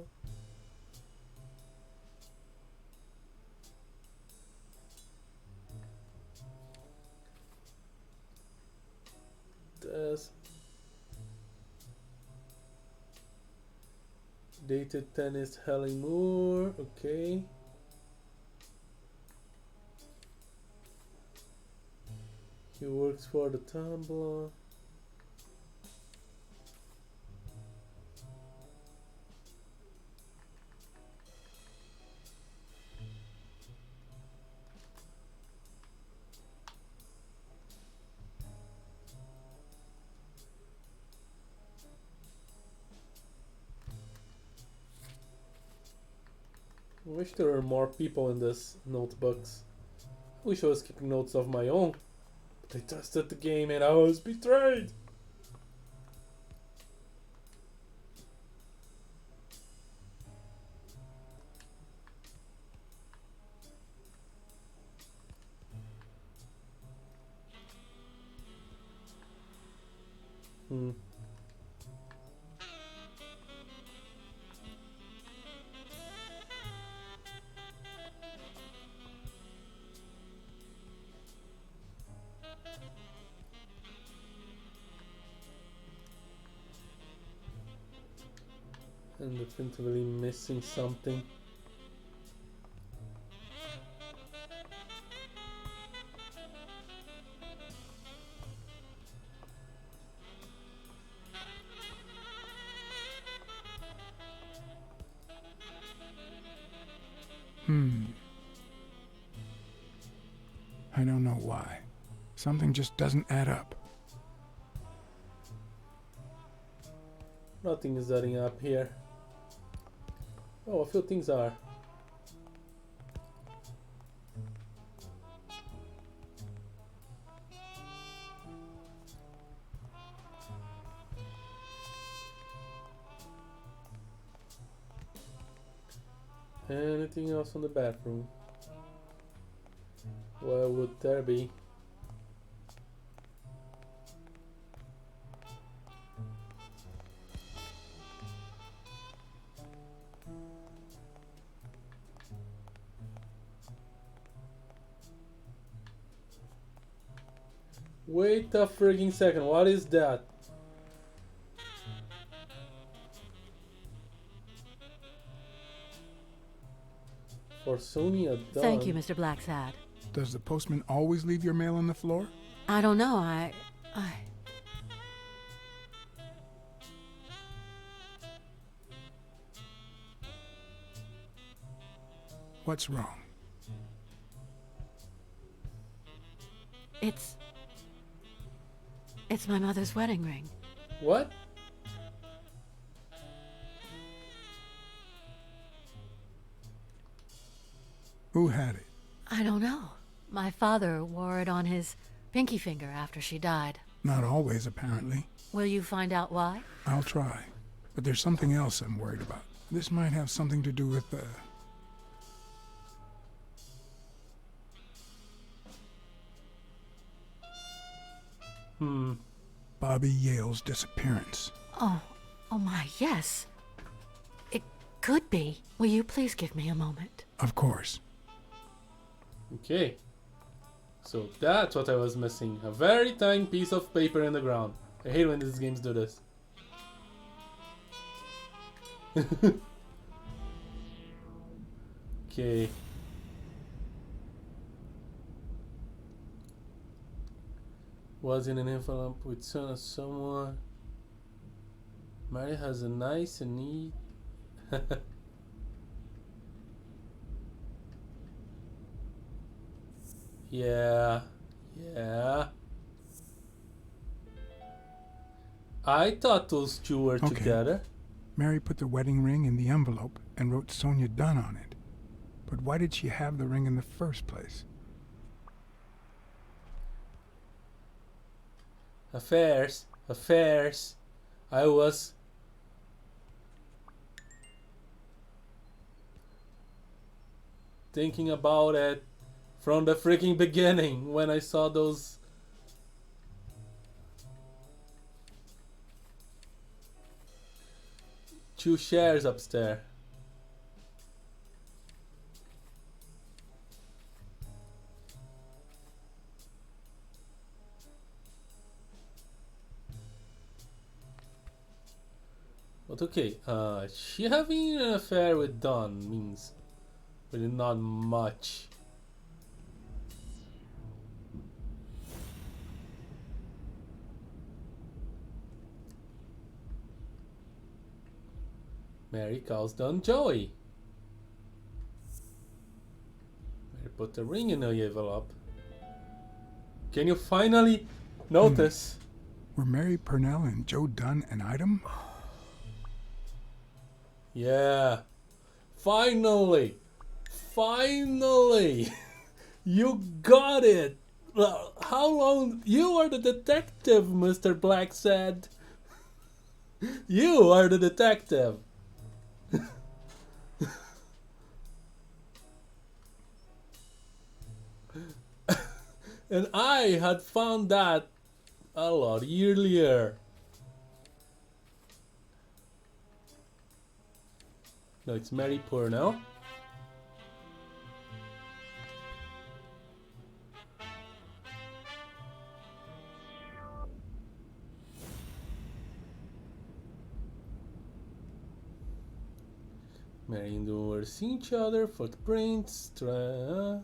Speaker 1: This. Dated tennis Helen Moore. Okay. He works for the Tumblr. I wish there were more people in this notebooks. I wish I was keeping notes of my own. But I tested the game and I was betrayed. Hmm. I'm definitively missing something.
Speaker 3: I don't know why. Something just doesn't add up.
Speaker 1: Nothing is adding up here. Oh, a few things are. Anything else on the bathroom? Where would there be? Wait a frigging second, what is that? For Sonia Dunn.
Speaker 5: Thank you, Mr. Blacksad.
Speaker 3: Does the postman always leave your mail on the floor?
Speaker 5: I don't know, I...
Speaker 3: What's wrong?
Speaker 5: It's my mother's wedding ring.
Speaker 1: What?
Speaker 3: Who had it?
Speaker 5: I don't know. My father wore it on his pinky finger after she died.
Speaker 3: Not always, apparently.
Speaker 5: Will you find out why?
Speaker 3: I'll try. But there's something else I'm worried about. This might have something to do with, Bobby Yale's disappearance.
Speaker 5: Oh my, yes. It could be. Will you please give me a moment?
Speaker 3: Of course.
Speaker 1: Okay. So that's what I was missing. A very tiny piece of paper in the ground. I hate when these games do this. Okay. Was in an envelope with son of someone. Mary has a nice and neat. Yeah. I thought those two were
Speaker 3: Okay.
Speaker 1: together.
Speaker 3: Mary put the wedding ring in the envelope and wrote Sonia Dunn on it. But why did she have the ring in the first place?
Speaker 1: Affairs. I was thinking about it from the freaking beginning when I saw those. Two chairs upstairs. But okay, she having an affair with Don means really not much. Mary calls Don Joey. Mary put the ring in the envelope. Can you finally notice?
Speaker 3: Were Mary Purnell and Joe Dunn an item?
Speaker 1: Yeah. Finally! You got it! How long? You are the detective, Mr. Blacksad. You are the detective. And I had found that a lot earlier. No, it's Mary Purnell. Mary and Dawn were seeing each other, footprints, okay.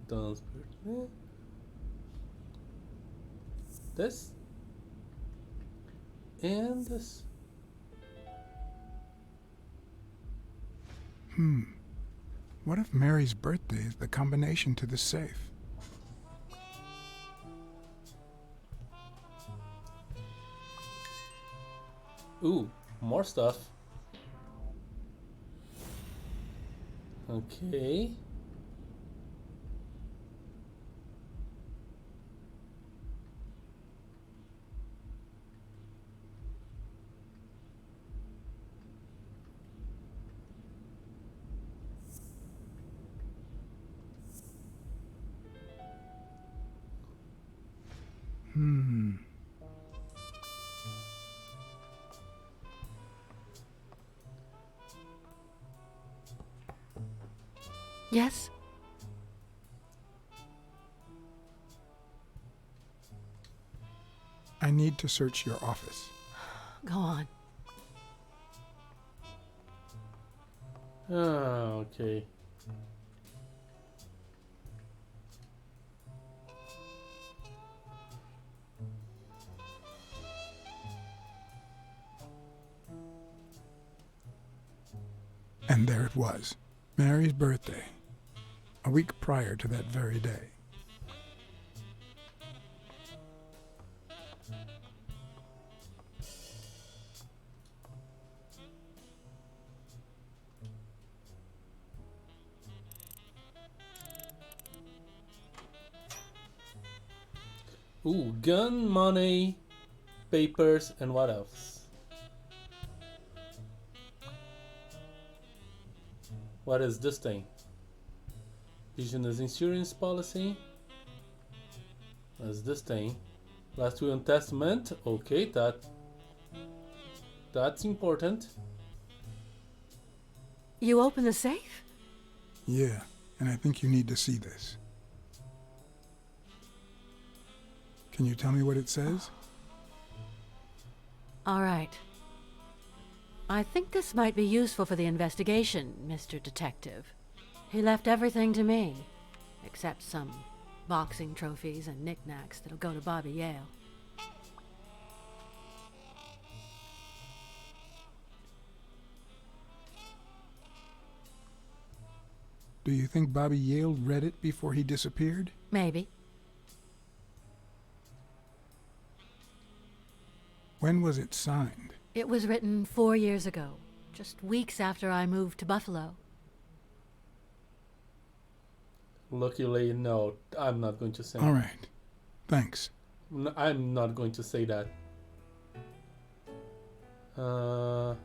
Speaker 1: Dawn's birthday. This. And this.
Speaker 3: What if Mary's birthday is the combination to the safe?
Speaker 1: Ooh, more stuff. Okay.
Speaker 5: Yes?
Speaker 3: I need to search your office.
Speaker 5: Go on.
Speaker 1: Ah, okay.
Speaker 3: And there it was, Mary's birthday, a week prior to that very day.
Speaker 1: Ooh, gun, money, papers, and what else? What is this thing? Vision's insurance policy. What is this thing? Last will and testament. Okay, that's important.
Speaker 5: You open the safe?
Speaker 3: Yeah, and I think you need to see this. Can you tell me what it says?
Speaker 5: All right. I think this might be useful for the investigation, Mr. Detective. He left everything to me, except some boxing trophies and knickknacks that'll go to Bobby Yale.
Speaker 3: Do you think Bobby Yale read it before he disappeared?
Speaker 5: Maybe.
Speaker 3: When was it signed?
Speaker 5: It was written 4 years ago, just weeks after I moved to Buffalo.
Speaker 1: Luckily, no, I'm not going to say.
Speaker 3: All right. Thanks.
Speaker 1: I'm not going to say that.
Speaker 3: I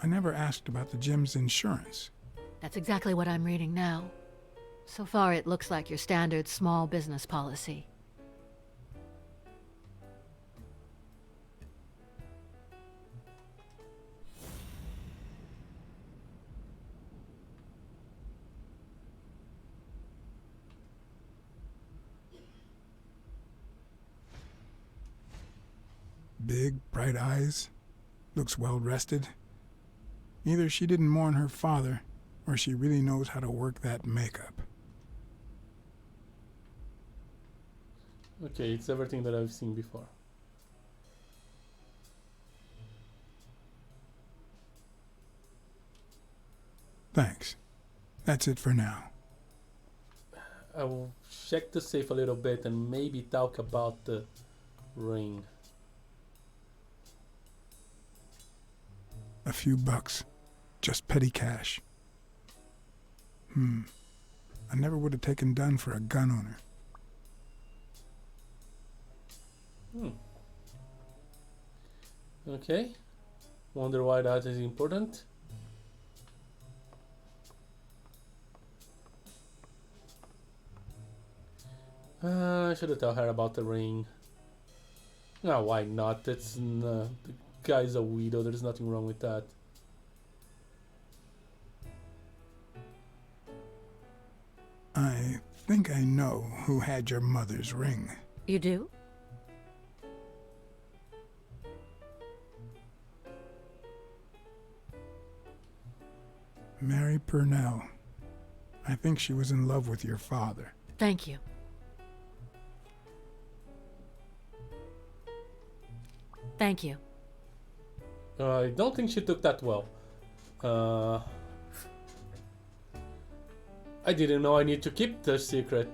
Speaker 3: never asked about the gym's insurance.
Speaker 5: That's exactly what I'm reading now. So far, it looks like your standard small business policy.
Speaker 3: Big, bright eyes. Looks well rested. Either she didn't mourn her father, or she really knows how to work that makeup.
Speaker 1: Okay, it's everything that I've seen before.
Speaker 3: Thanks. That's it for now.
Speaker 1: I will check the safe a little bit and maybe talk about the ring.
Speaker 3: A few bucks. Just petty cash. I never would have taken Dunn for a gun owner.
Speaker 1: Okay. Wonder why that is important. I should have told her about the ring. No, why not? It's the guy's a weirdo. There's nothing wrong with that.
Speaker 3: I think I know who had your mother's ring.
Speaker 5: You do?
Speaker 3: Mary Purnell. I think she was in love with your father.
Speaker 5: Thank you. Thank you.
Speaker 1: I don't think she took that well. I didn't know I need to keep the secret.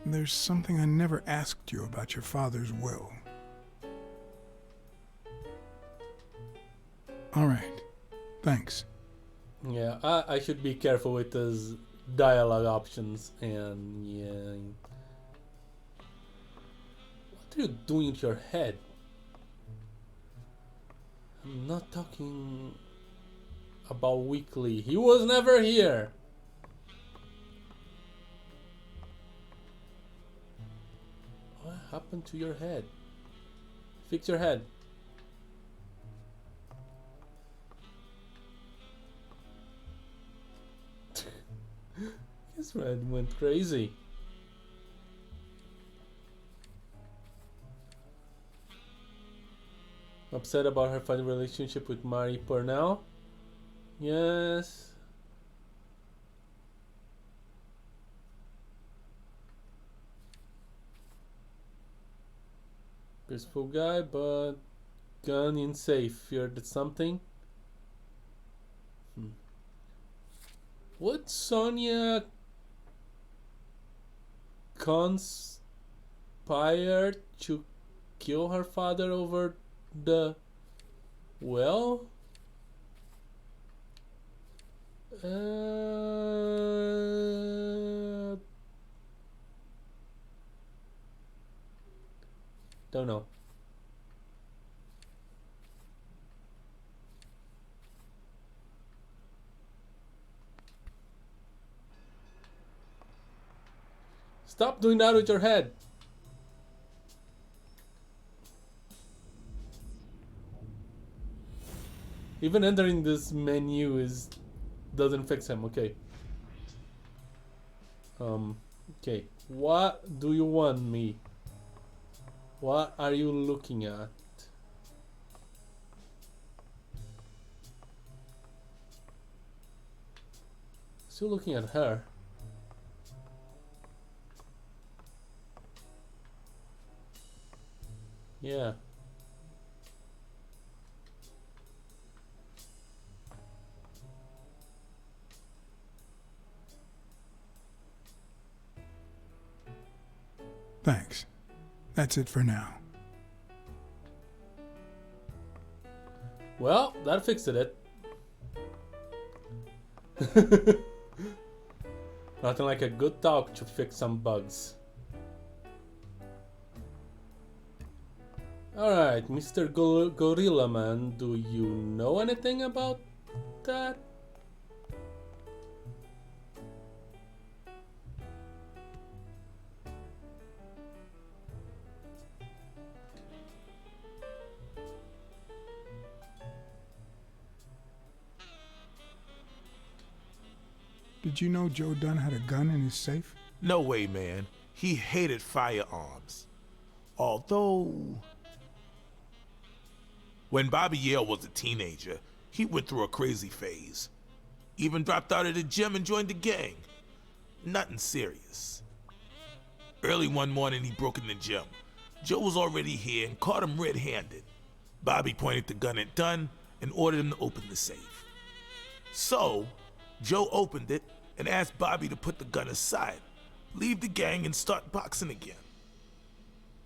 Speaker 3: There's something I never asked you about your father's will. All right. Thanks.
Speaker 1: Yeah, I should be careful with those dialogue options, and yeah. What are you doing with your head? I'm not talking about Weekly. He was never here. What happened to your head? Fix your head. His red went crazy. Upset about her fine relationship with Mary Purnell? Yes. Peaceful guy, but gun in safe. Feared something? Would Sonia conspire to kill her father over the well? Don't know. Stop doing that with your head. Even entering this menu doesn't fix him. Okay. Okay. What do you want me? What are you looking at? Still looking at her. Yeah.
Speaker 3: Thanks. That's it for now.
Speaker 1: Well, that fixed it. Nothing like a good talk to fix some bugs. Alright, Mr. Gorilla Man, do you know anything about that?
Speaker 3: Did you know Joe Dunn had a gun in his safe?
Speaker 4: No way, man. He hated firearms. Although, when Bobby Yale was a teenager, he went through a crazy phase. Even dropped out of the gym and joined the gang. Nothing serious. Early one morning, he broke in the gym. Joe was already here and caught him red-handed. Bobby pointed the gun at Dunn and ordered him to open the safe. So, Joe opened it and asked Bobby to put the gun aside, leave the gang, and start boxing again.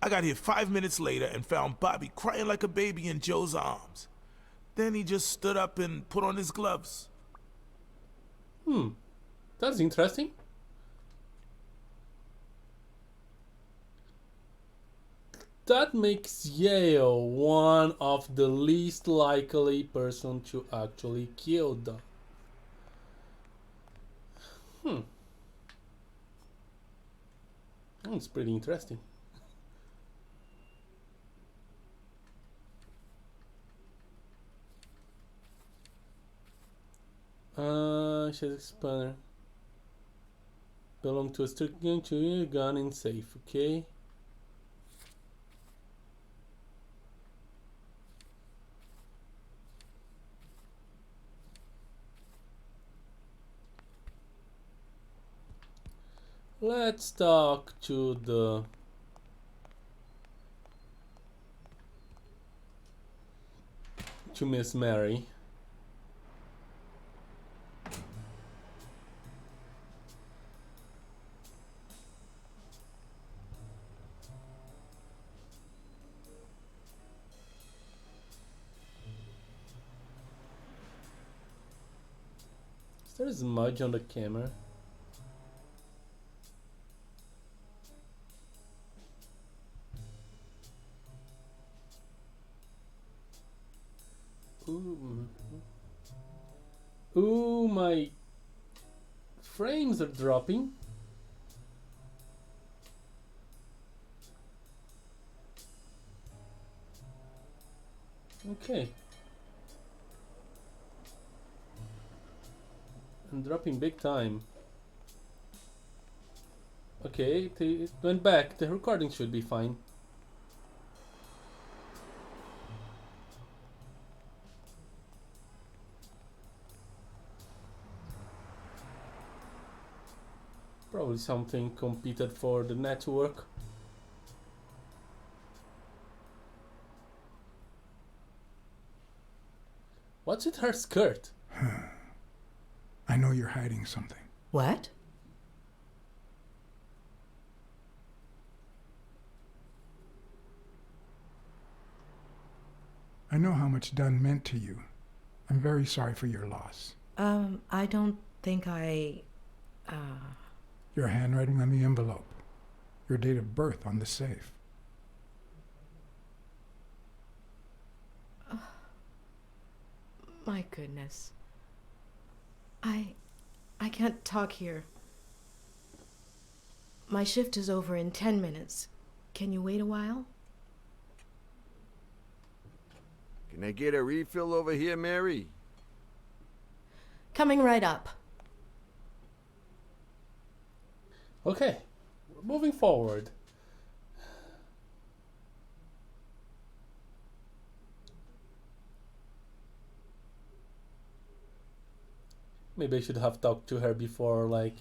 Speaker 4: I got here 5 minutes later and found Bobby crying like a baby in Joe's arms. Then he just stood up and put on his gloves.
Speaker 1: That's interesting. that makes Yale one of the least likely person to actually kill them. It's pretty interesting. She's expander. Belong to a strict gang to a gun in safe, okay? Let's talk to Miss Mary. There's smudge on the camera. Ooh, my frames are dropping. Okay. I'm dropping big time. Okay, it went back. The recording should be fine. Probably something competed for the network. What's with her skirt?
Speaker 3: I know you're hiding something.
Speaker 6: What?
Speaker 3: I know how much Dunn meant to you. I'm very sorry for your loss.
Speaker 6: I don't think I...
Speaker 3: Your handwriting on the envelope. Your date of birth on the safe.
Speaker 6: My goodness. I can't talk here. My shift is over in 10 minutes. Can you wait a while?
Speaker 7: Can I get a refill over here, Mary?
Speaker 6: Coming right up.
Speaker 1: Okay, we're moving forward. Maybe I should have talked to her before, like,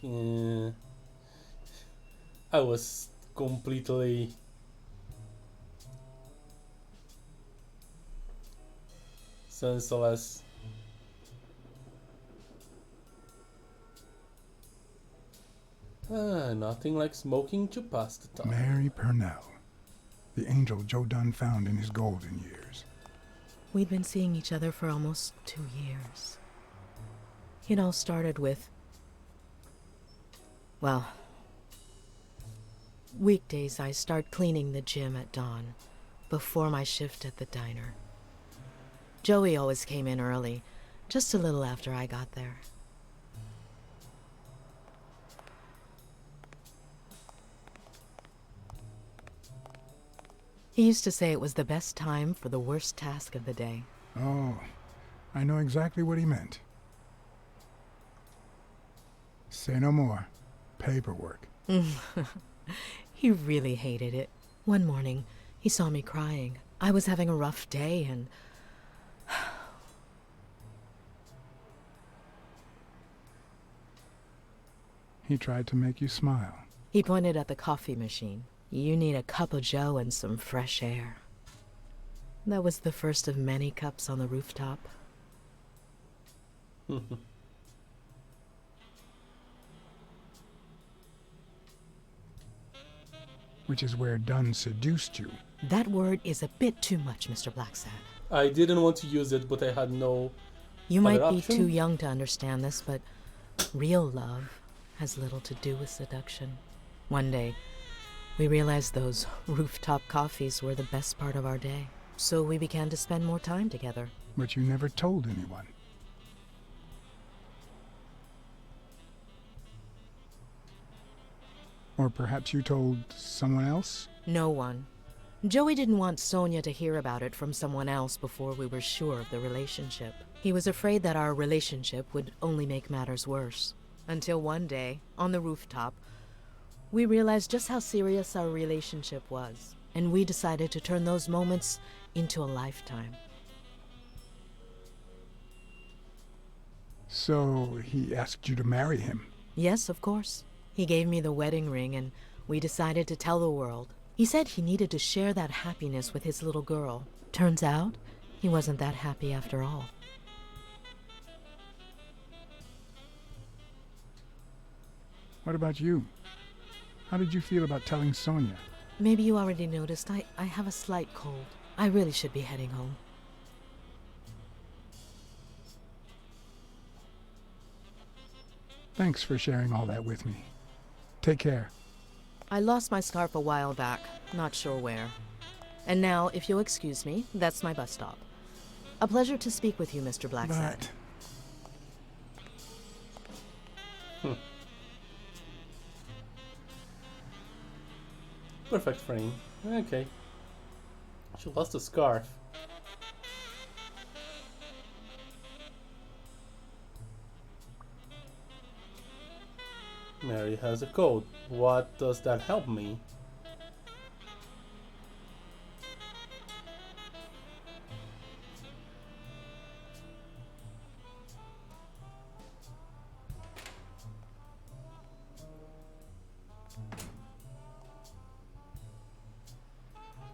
Speaker 1: I was completely senseless. Nothing like smoking to pass the time.
Speaker 3: Mary Purnell, the angel Joe Dunn found in his golden years.
Speaker 6: We'd been seeing each other for almost 2 years. It all started with... well, weekdays I start cleaning the gym at dawn, before my shift at the diner. Joey always came in early, just a little after I got there. He used to say it was the best time for the worst task of the day.
Speaker 3: Oh, I know exactly what he meant. Say no more. Paperwork.
Speaker 6: He really hated it. One morning, he saw me crying. I was having a rough day and...
Speaker 3: He tried to make you smile.
Speaker 6: He pointed at the coffee machine. You need a cup of joe and some fresh air. That was the first of many cups on the rooftop.
Speaker 3: Which is where Dunn seduced you.
Speaker 6: That word is a bit too much, Mr. Blacksad.
Speaker 1: I didn't want to use it, but I had no
Speaker 6: You might
Speaker 1: other
Speaker 6: be
Speaker 1: option.
Speaker 6: too young to understand this, but real love has little to do with seduction. One day, We realized those rooftop coffees were the best part of our day, so we began to spend more time together.
Speaker 3: But you never told anyone. Or perhaps you told someone else?
Speaker 6: No one. Joey didn't want Sonia to hear about it from someone else before we were sure of the relationship. He was afraid that our relationship would only make matters worse. Until one day, on the rooftop, we realized just how serious our relationship was, and we decided to turn those moments into a lifetime.
Speaker 3: So he asked you to marry him?
Speaker 6: Yes, of course. He gave me the wedding ring, and we decided to tell the world. He said he needed to share that happiness with his little girl. Turns out, he wasn't that happy after all.
Speaker 3: What about you? How did you feel about telling Sonia?
Speaker 6: Maybe you already noticed, I have a slight cold. I really should be heading home.
Speaker 3: Thanks for sharing all that with me. Take care.
Speaker 6: I lost my scarf a while back, not sure where. And now, if you'll excuse me, that's my bus stop. A pleasure to speak with you, Mr. Blacksad.
Speaker 1: Perfect frame. Okay. She lost a scarf. Mary has a cold. What does that help me?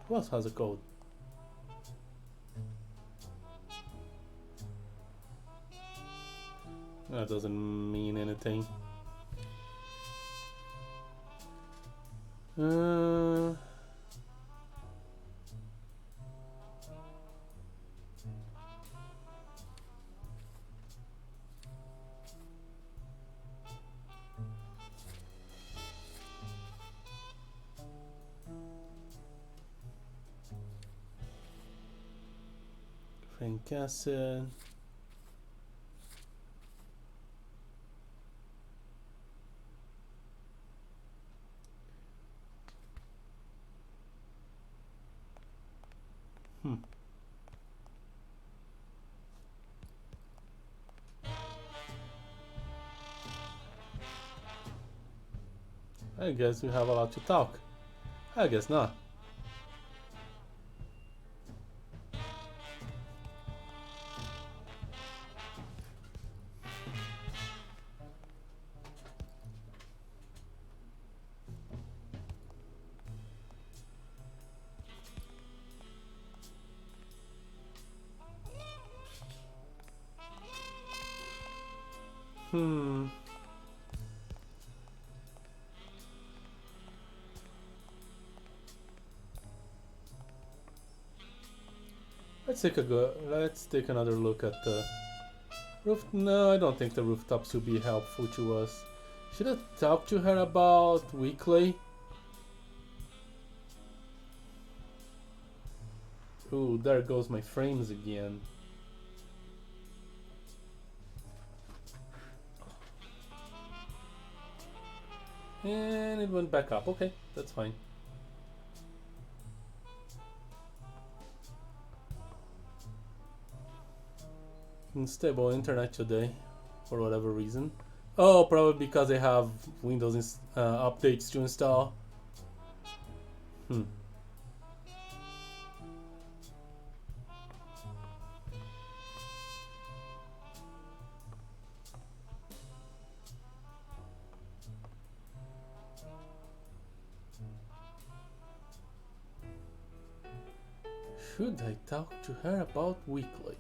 Speaker 1: Who else has a cold? That doesn't mean anything. Frank acid. I guess we have a lot to talk. I guess not. Let's take another look at the roof. No, I don't think the rooftops will be helpful to us. Should I talk to her about weekly? Ooh, there goes my frames again. And it went back up. Okay, that's fine. Unstable internet today, for whatever reason. Oh, probably because I have Windows updates to install. Should I talk to her about weekly?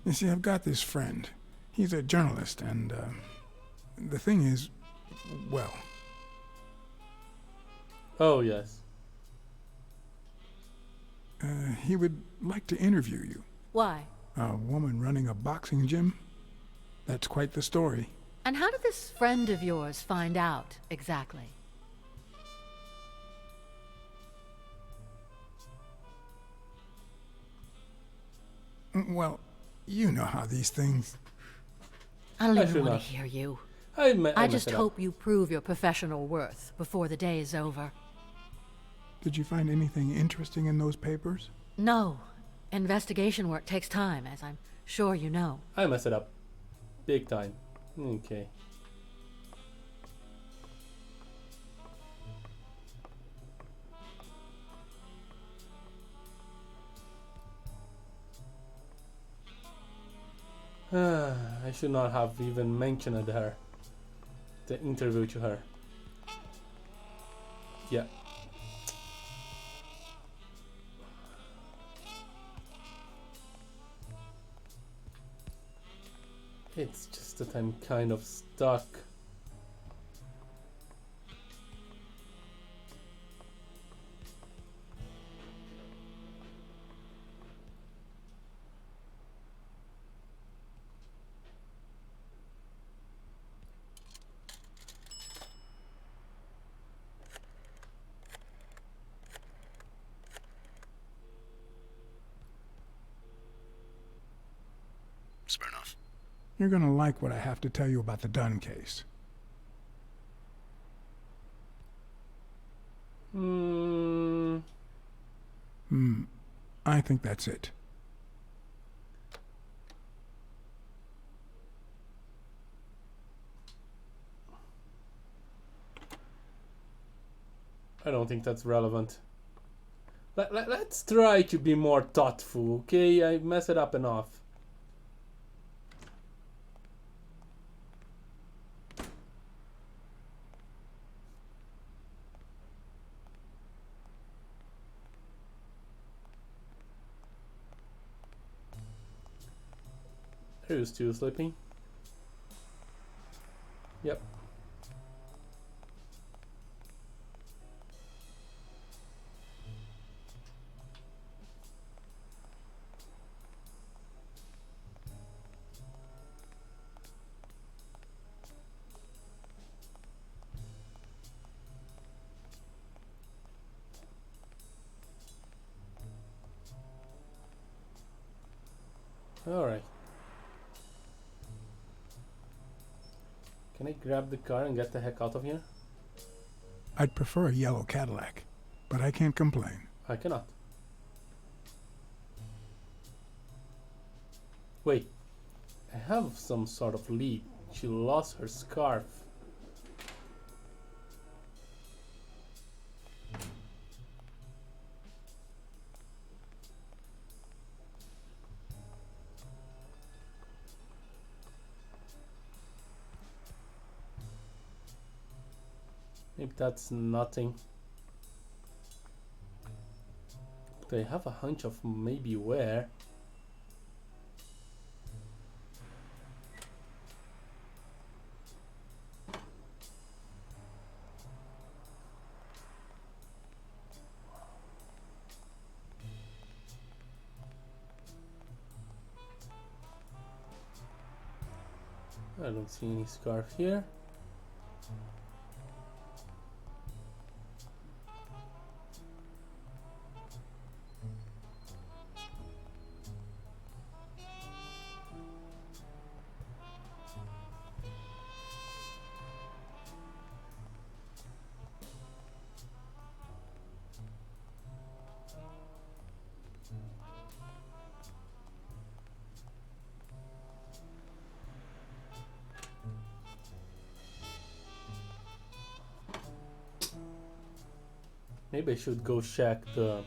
Speaker 3: You see, I've got this friend. He's a journalist, and the thing is, well...
Speaker 1: Oh, yes.
Speaker 3: He would like to interview you.
Speaker 5: Why?
Speaker 3: A woman running a boxing gym? That's quite the story.
Speaker 5: And how did this friend of yours find out, exactly?
Speaker 3: Well, you know how these things...
Speaker 5: I don't
Speaker 1: I
Speaker 5: even
Speaker 1: should
Speaker 5: want
Speaker 1: not.
Speaker 5: to hear you.
Speaker 1: I
Speaker 5: I
Speaker 1: messed
Speaker 5: just
Speaker 1: it up.
Speaker 5: hope you prove your professional worth before the day is over.
Speaker 3: Did you find anything interesting in those papers?
Speaker 5: No. Investigation work takes time, as I'm sure you know.
Speaker 1: I messed it up. Big time. Okay. I should not have even mentioned her. The interview to her. Yeah. It's just that I'm kind of stuck.
Speaker 8: Smirnoff.
Speaker 3: You're gonna like what I have to tell you about the Dunn case. I think that's it.
Speaker 1: I don't think that's relevant. Let's try to be more thoughtful, okay? I messed it up enough. Are you still sleeping? Yep. All right. Can I grab the car and get the heck out of here?
Speaker 3: I'd prefer a yellow Cadillac, but I can't complain.
Speaker 1: I cannot. Wait. I have some sort of lead. She lost her scarf. Maybe that's nothing. But I have a hunch of maybe where. I don't see any scarf here. Maybe I should go check the...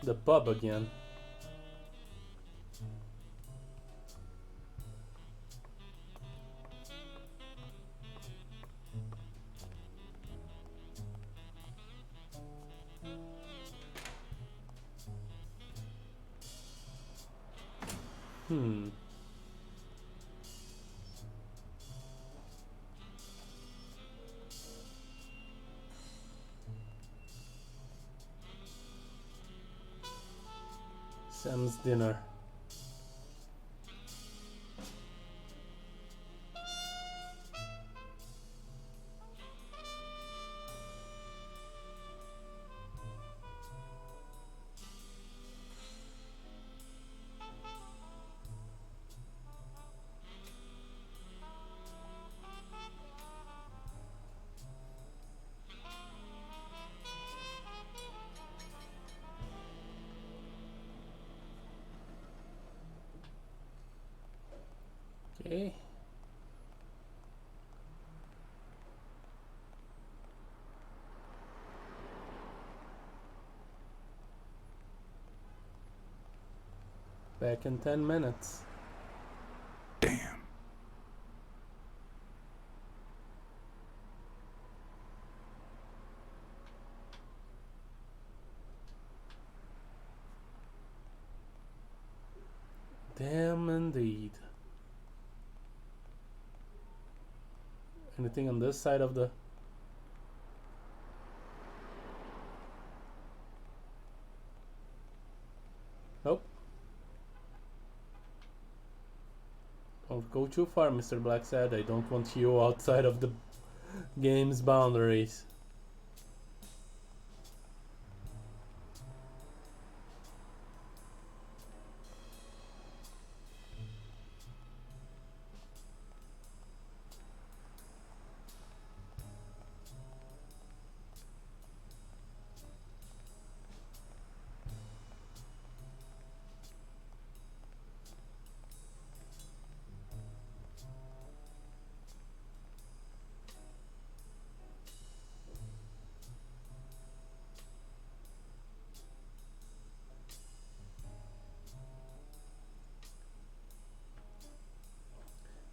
Speaker 1: the pub again. Hmm. Sam's dinner. Okay. Back in 10 minutes.
Speaker 3: Damn.
Speaker 1: Damn indeed. Anything on this side of the... Nope. Don't go too far, Mr. Blacksad. I don't want you outside of the game's boundaries.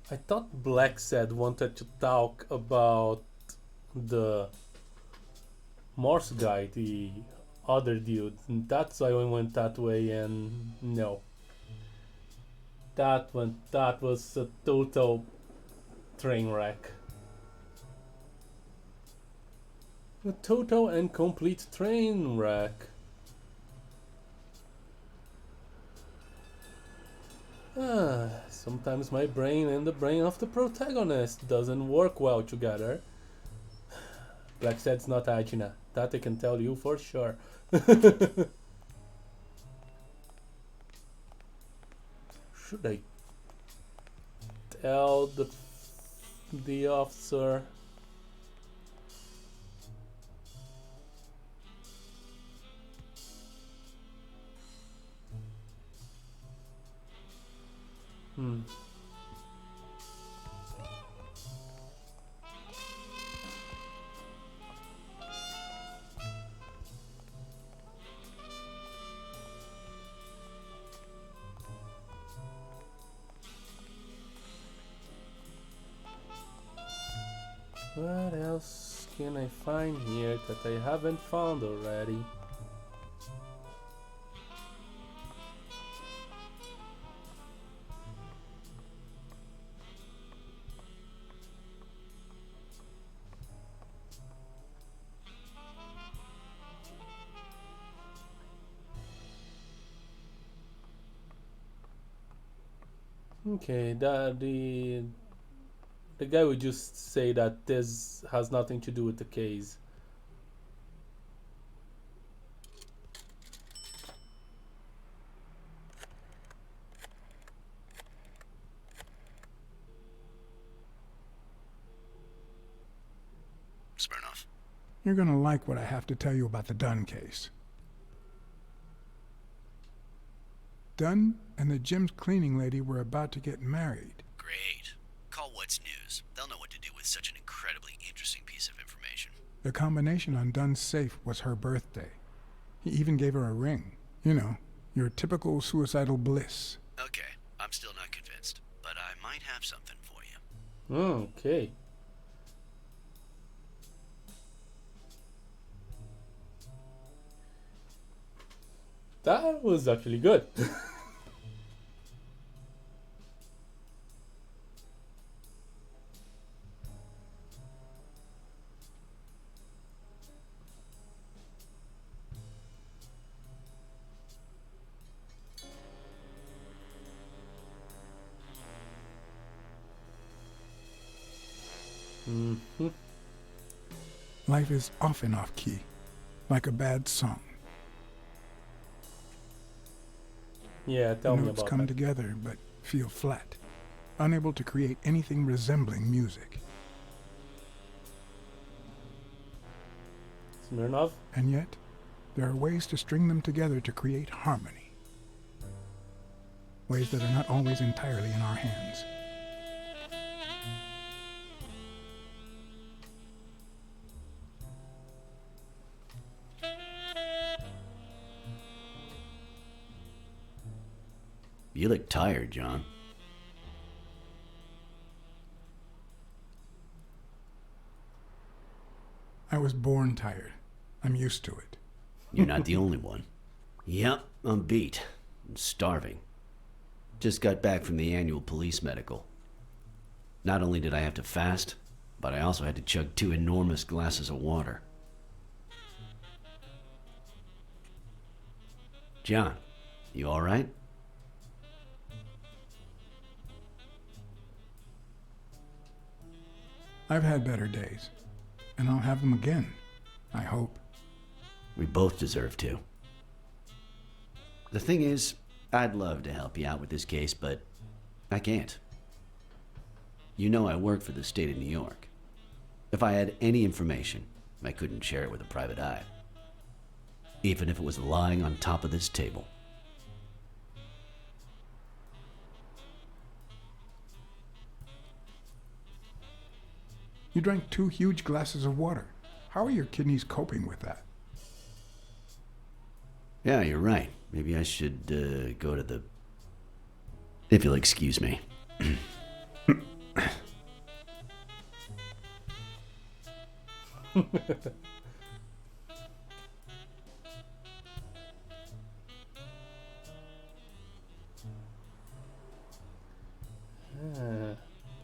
Speaker 1: I thought Blacksad wanted to talk about the Morse guy, the other dude. And that's why we went that way, and no. That was a total train wreck. A total and complete train wreck. Sometimes my brain and the brain of the protagonist doesn't work well together. Blacksad's not Agina, that I can tell you for sure. Should I tell the officer? What else can I find here that I haven't found already? Okay, the guy would just say that this has nothing to do with the case.
Speaker 8: Smirnoff.
Speaker 3: You're gonna like what I have to tell you about the Dunn case. Dunn and the gym's cleaning lady were about to get married.
Speaker 8: Great. Call What's News. They'll know what to do with such an incredibly interesting piece of information.
Speaker 3: The combination on Dunn's safe was her birthday. He even gave her a ring. You know, your typical suicidal bliss.
Speaker 8: Okay, I'm still not convinced, but I might have something for you.
Speaker 1: Okay. That was actually good.
Speaker 3: Life is often off key, like a bad song.
Speaker 1: Yeah,
Speaker 3: The
Speaker 1: tell me
Speaker 3: notes
Speaker 1: about
Speaker 3: come
Speaker 1: that.
Speaker 3: together but feel flat, unable to create anything resembling music.
Speaker 1: Smirnov?
Speaker 3: And yet, there are ways to string them together to create harmony. Ways that are not always entirely in our hands.
Speaker 8: You look tired, John.
Speaker 3: I was born tired. I'm used to it.
Speaker 8: You're not the only one. Yep, I'm beat. I'm starving. Just got back from the annual police medical. Not only did I have to fast, but I also had to chug 2 enormous glasses of water. John, you all right?
Speaker 3: I've had better days, and I'll have them again, I hope.
Speaker 8: We both deserve to. The thing is, I'd love to help you out with this case, but I can't. You know I work for the state of New York. If I had any information, I couldn't share it with a private eye. Even if it was lying on top of this table.
Speaker 3: You drank 2 huge glasses of water. How are your kidneys coping with that?
Speaker 8: Yeah, you're right. Maybe I should go to the... If you'll excuse me.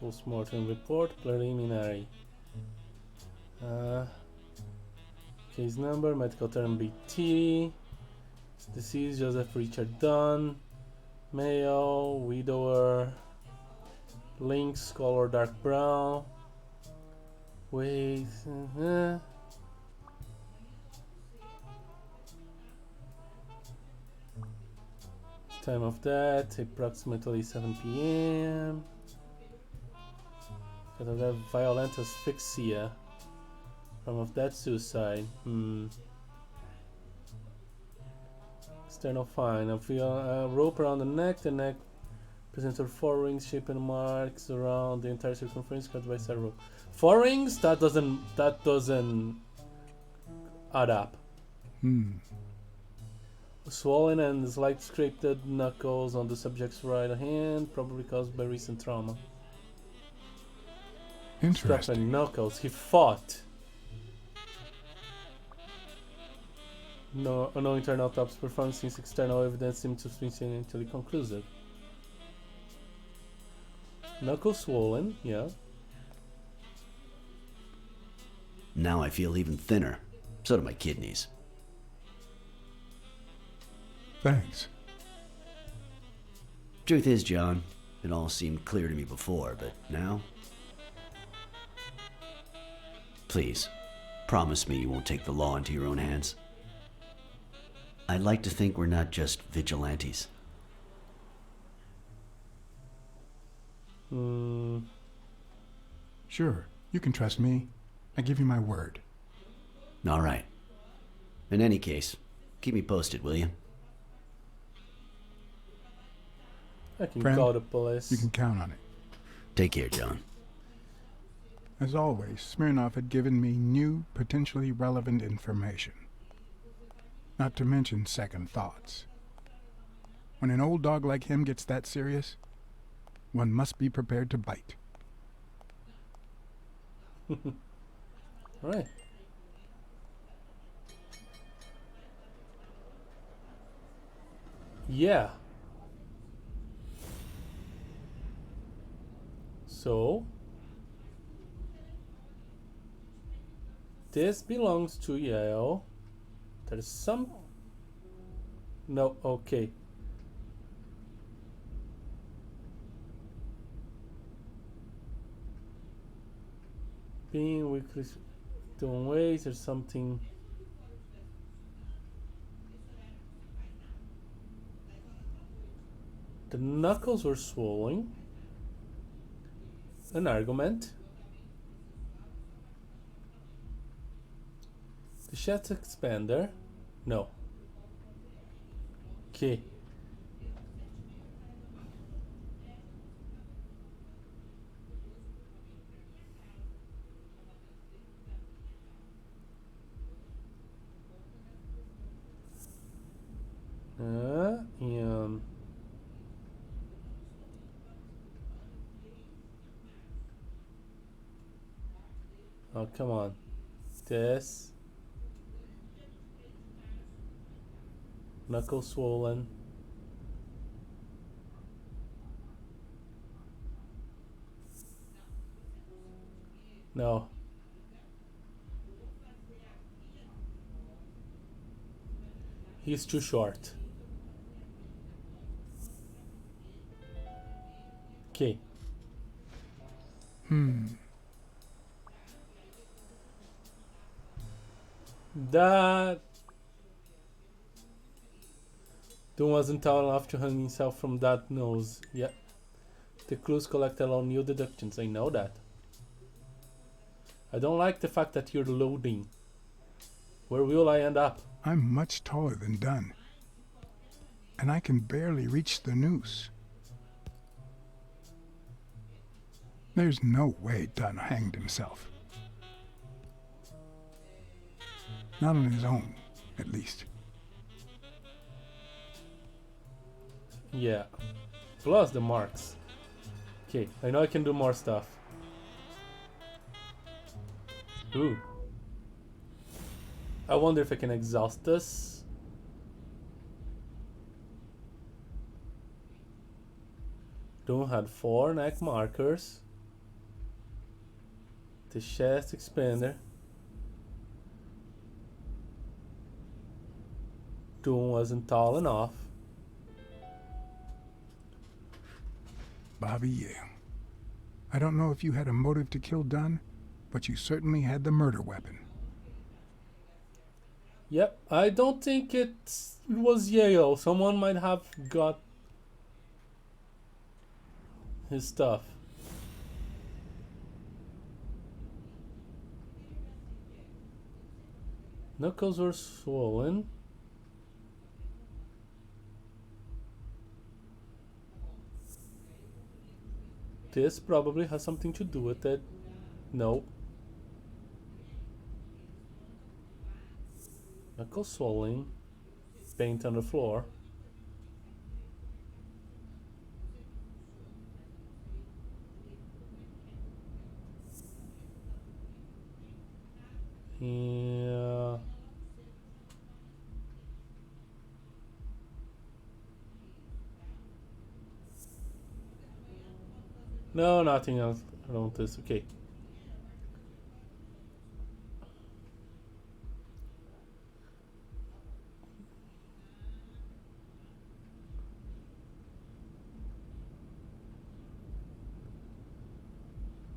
Speaker 1: Postmortem report, preliminary. Case number, medical term BT. Deceased Joseph Richard Dunn. Male, widower. Lynx, color dark brown. Weight. Time of death, approximately 7 p.m. Violent asphyxia. Time of death, suicide. External find. I feel a rope around the neck. The neck presented 4 rings, shaped and marks around the entire circumference cut by said rope. 4 rings? That doesn't add up. Swollen and slight scraped knuckles on the subject's right hand, probably caused by recent trauma. Scraped
Speaker 3: Interesting.
Speaker 1: knuckles. He fought. No internal autopsy performed since external evidence seemed substantially conclusive. Knuckles swollen, yeah.
Speaker 8: Now I feel even thinner. So do my kidneys.
Speaker 3: Thanks.
Speaker 8: Truth is, John, it all seemed clear to me before, but now... Please, promise me you won't take the law into your own hands. I'd like to think we're not just vigilantes.
Speaker 3: Sure, you can trust me. I give you my word.
Speaker 8: All right. In any case, keep me posted, will you?
Speaker 1: I can
Speaker 3: Friend,
Speaker 1: call the police.
Speaker 3: You can count on it.
Speaker 8: Take care, John.
Speaker 3: As always, Smirnov had given me new, potentially relevant information. Not to mention second thoughts. When an old dog like him gets that serious, one must be prepared to bite.
Speaker 1: Alright. Yeah. So this belongs to Yale. There's some... No, okay. being weekly doing ways or something. The knuckles were swollen. An argument. The chest expander. No. Okay. And oh, come on. This knuckle swollen. No. He's too short. Okay. That Doom wasn't tall enough to hang himself from that nose. Yeah. The clues collected allow new deductions. I know that. I don't like the fact that you're loading. Where will I end up?
Speaker 3: I'm much taller than Dunn, and I can barely reach the noose. There's no way Dunn hanged himself. Not on his own, at least.
Speaker 1: Yeah. Plus the marks. Okay, I know I can do more stuff. Ooh. I wonder if I can exhaust this. Doom had 4 neck markers. The chest expander. Doom wasn't tall enough.
Speaker 3: Bobby Yale. I don't know if you had a motive to kill Dunn, but you certainly had the murder weapon.
Speaker 1: Yep, I don't think it was Yale. Someone might have got his stuff. Knuckles were swollen. This probably has something to do with it. No. Knuckles swollen. Paint on the floor. Yeah. No, nothing else around this. Okay.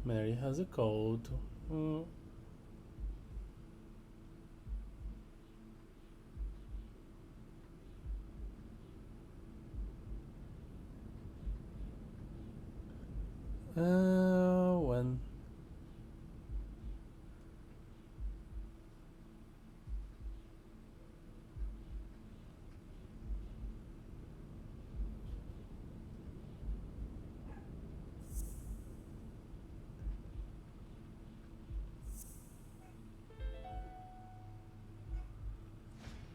Speaker 1: Mary has a cold. When?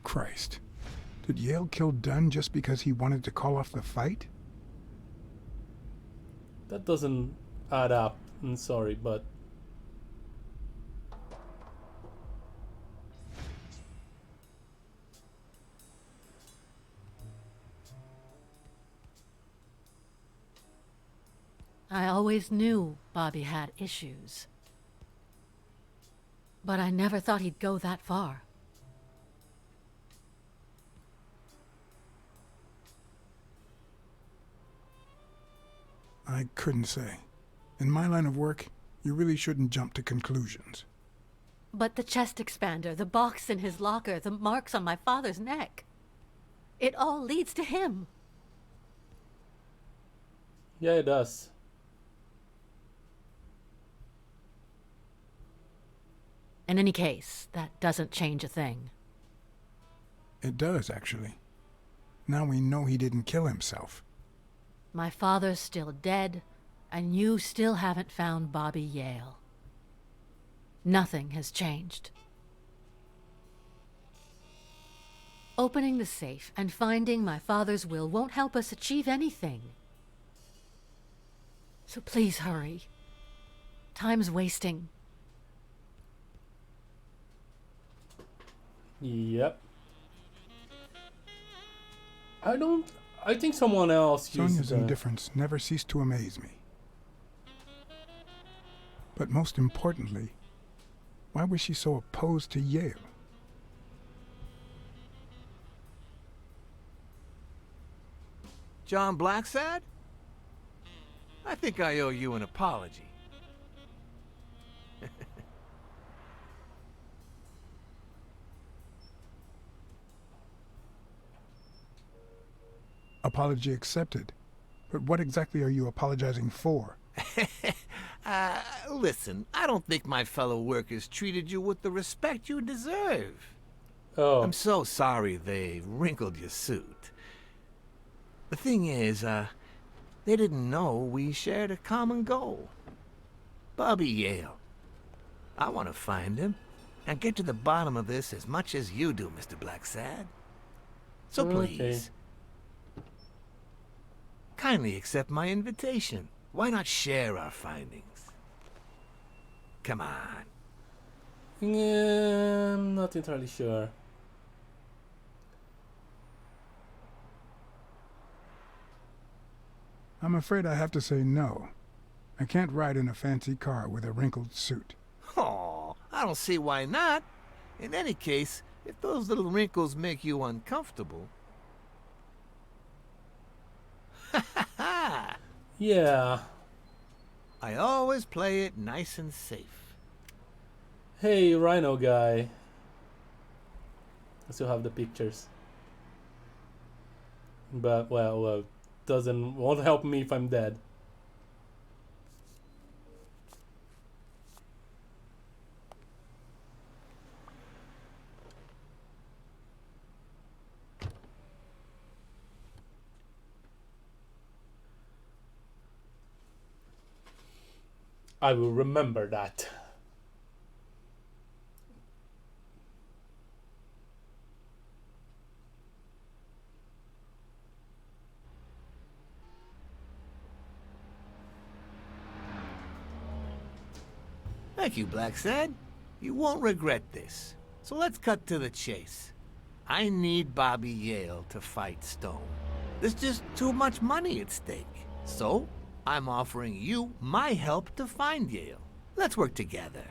Speaker 3: Christ. Did Yale kill Dunn just because he wanted to call off the fight?
Speaker 1: That doesn't add up. I'm sorry, but
Speaker 5: I always knew Bobby had issues. But I never thought he'd go that far.
Speaker 3: I couldn't say. In my line of work, You really shouldn't jump to conclusions.
Speaker 5: But the chest expander, the box in his locker, the marks on my father's neck. It all leads to him.
Speaker 1: Yeah, it does.
Speaker 5: In any case, that doesn't change a thing.
Speaker 3: It does, actually. Now we know he didn't kill himself.
Speaker 5: My father's still dead, and you still haven't found Bobby Yale. Nothing has changed. Opening the safe and finding my father's will won't help us achieve anything. So please hurry. Time's wasting.
Speaker 1: Yep. I think someone else used
Speaker 3: Sonia's indifference never ceased to amaze me. But most importantly, why was she so opposed to Yale?
Speaker 9: John Blacksad? I think I owe you an apology.
Speaker 3: Apology accepted. But what exactly are you apologizing for?
Speaker 9: Listen, I don't think my fellow workers treated you with the respect you deserve.
Speaker 1: Oh.
Speaker 9: I'm so sorry they wrinkled your suit. The thing is, they didn't know we shared a common goal. Bobby Yale. I want to find him and get to the bottom of this as much as you do, Mr. Blacksad. So please, kindly accept my invitation. Why not share our findings? Come on.
Speaker 1: Yeah, I'm not entirely sure.
Speaker 3: I'm afraid I have to say no. I can't ride in a fancy car with a wrinkled suit.
Speaker 9: Oh, I don't see why not. In any case, if those little wrinkles make you uncomfortable...
Speaker 1: Yeah.
Speaker 9: I always play it nice and safe.
Speaker 1: Hey, Rhino guy. I still have the pictures. But, well, won't help me if I'm dead. I will remember that.
Speaker 9: Thank you, Blacksad. You won't regret this. So let's cut to the chase. I need Bobby Yale to fight Stone. There's just too much money at stake. So, I'm offering you my help to find Yale. Let's work together.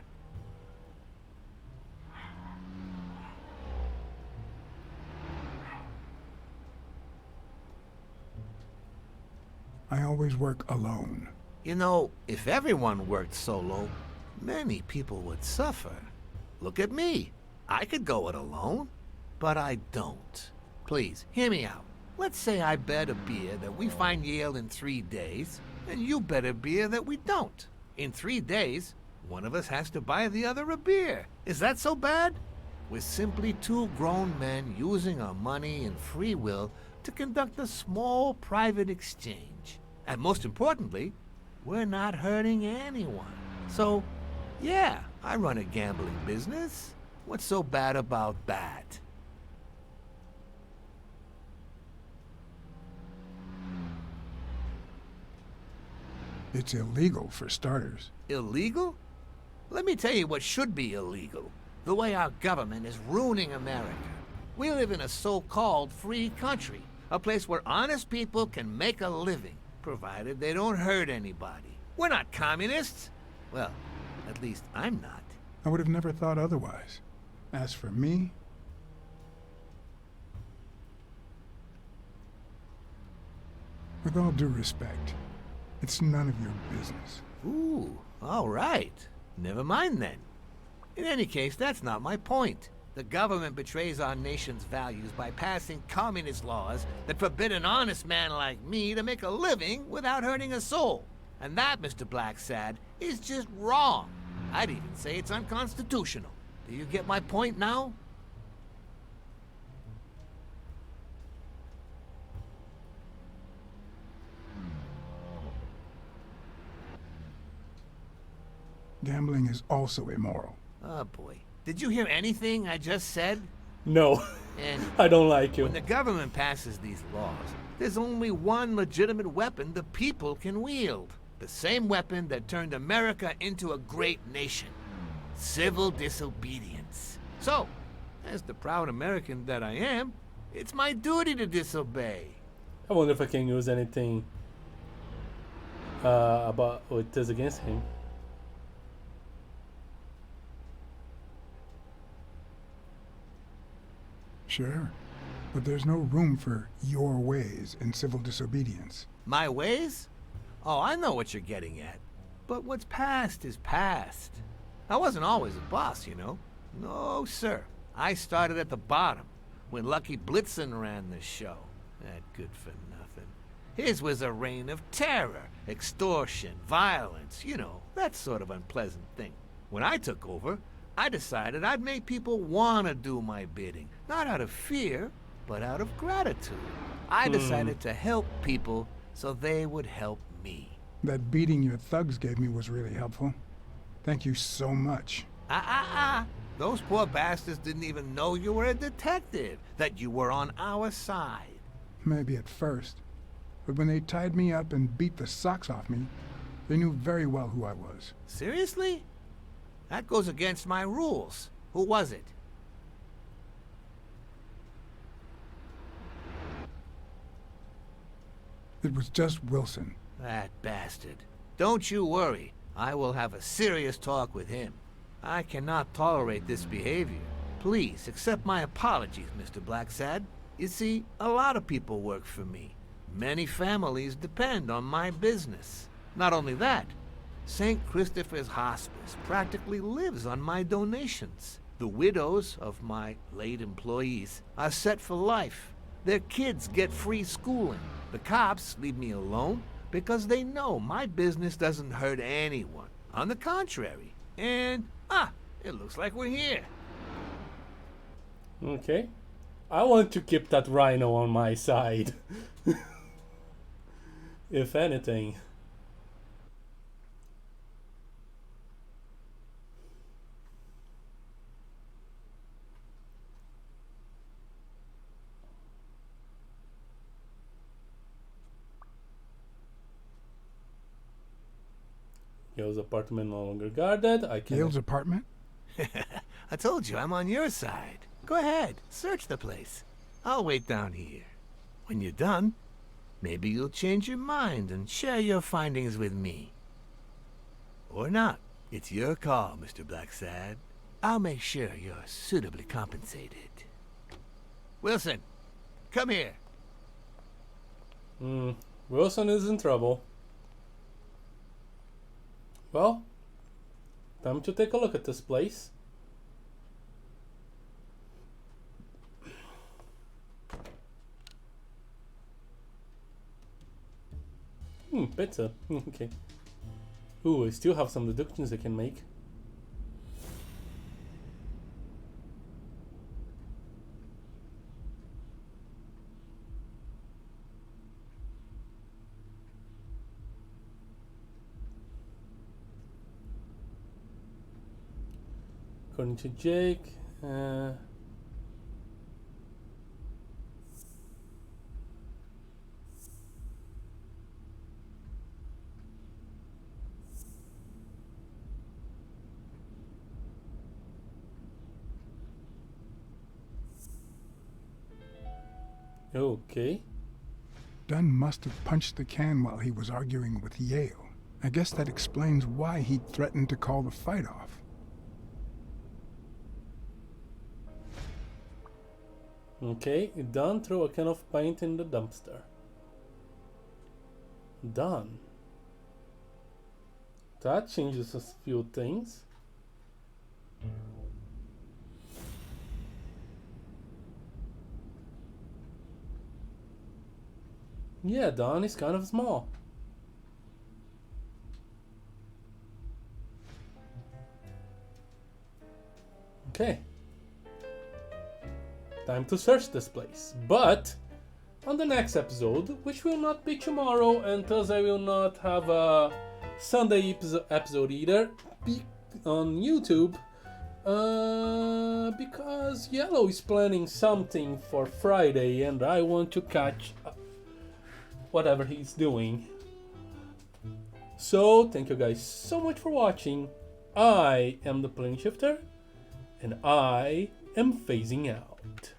Speaker 3: I always work alone.
Speaker 9: You know, if everyone worked solo, many people would suffer. Look at me. I could go it alone, but I don't. Please, hear me out. Let's say I bet a beer that we find Yale in 3 days, and you bet a beer that we don't. In 3 days, one of us has to buy the other a beer. Is that so bad? We're simply two grown men using our money and free will to conduct a small private exchange. And most importantly, we're not hurting anyone. So, yeah, I run a gambling business. What's so bad about that?
Speaker 3: It's illegal, for starters.
Speaker 9: Illegal? Let me tell you what should be illegal. The way our government is ruining America. We live in a so-called free country, a place where honest people can make a living, provided they don't hurt anybody. We're not communists. Well, at least I'm not.
Speaker 3: I would have never thought otherwise. As for me, with all due respect, it's none of your business.
Speaker 9: Ooh, all right. Never mind then. In any case, that's not my point. The government betrays our nation's values by passing communist laws that forbid an honest man like me to make a living without hurting a soul. And that, Mr. Blacksad, is just wrong. I'd even say it's unconstitutional. Do you get my point now?
Speaker 3: Gambling is also immoral.
Speaker 9: Oh boy. Did you hear anything I just said?
Speaker 1: No.
Speaker 9: And
Speaker 1: I don't like you.
Speaker 9: when the government passes these laws, there's only one legitimate weapon the people can wield. The same weapon that turned America into a great nation. Civil disobedience. So, as the proud American that I am, it's my duty to disobey.
Speaker 1: I wonder if I can use anything about what it is against him.
Speaker 3: Sure, but there's no room for your ways in civil disobedience.
Speaker 9: My ways? Oh, I know what you're getting at. But what's past is past. I wasn't always a boss, you know. No, sir. I started at the bottom, when Lucky Blitzen ran the show. That good for nothing. His was a reign of terror, extortion, violence, you know, that sort of unpleasant thing. When I took over, I decided I'd make people want to do my bidding. Not out of fear, but out of gratitude. I decided to help people so they would help me.
Speaker 3: That beating your thugs gave me was really helpful. Thank you so much.
Speaker 9: Those poor bastards didn't even know you were a detective, that you were on our side.
Speaker 3: Maybe at first. But when they tied me up and beat the socks off me, they knew very well who I was.
Speaker 9: Seriously? That goes against my rules. Who was it?
Speaker 3: It was just Wilson.
Speaker 9: That bastard. Don't you worry. I will have a serious talk with him. I cannot tolerate this behavior. Please accept my apologies, Mr. Blacksad. You see, a lot of people work for me. Many families depend on my business. Not only that, St. Christopher's Hospice practically lives on my donations. The widows of my late employees are set for life. Their kids get free schooling. The cops leave me alone because they know my business doesn't hurt anyone. On the contrary. And, it looks like we're here.
Speaker 1: Okay. I want to keep that rhino on my side. If anything. Yale's apartment no longer guarded. I can.
Speaker 3: Yale's apartment?
Speaker 9: I told you I'm on your side. Go ahead, search the place. I'll wait down here. When you're done, maybe you'll change your mind and share your findings with me. Or not. It's your call, Mr. Blacksad. I'll make sure you're suitably compensated. Wilson, come here.
Speaker 1: Wilson is in trouble. Well, time to take a look at this place. Pizza. Okay. Ooh, I still have some deductions I can make. According to Jake, okay.
Speaker 3: Dunn must have punched the can while he was arguing with Yale. I guess that explains why he threatened to call the fight off.
Speaker 1: Okay, Dunn threw a can of paint in the dumpster. Dunn. That changes a few things. Yeah, Dawn is kind of small. Okay. Time to search this place. But on the next episode, which will not be tomorrow, and thus I will not have a Sunday episode either on YouTube, because Yellow is planning something for Friday and I want to catch whatever he's doing. So thank you guys so much for watching. I am the Plane Shifter, and I am phasing out.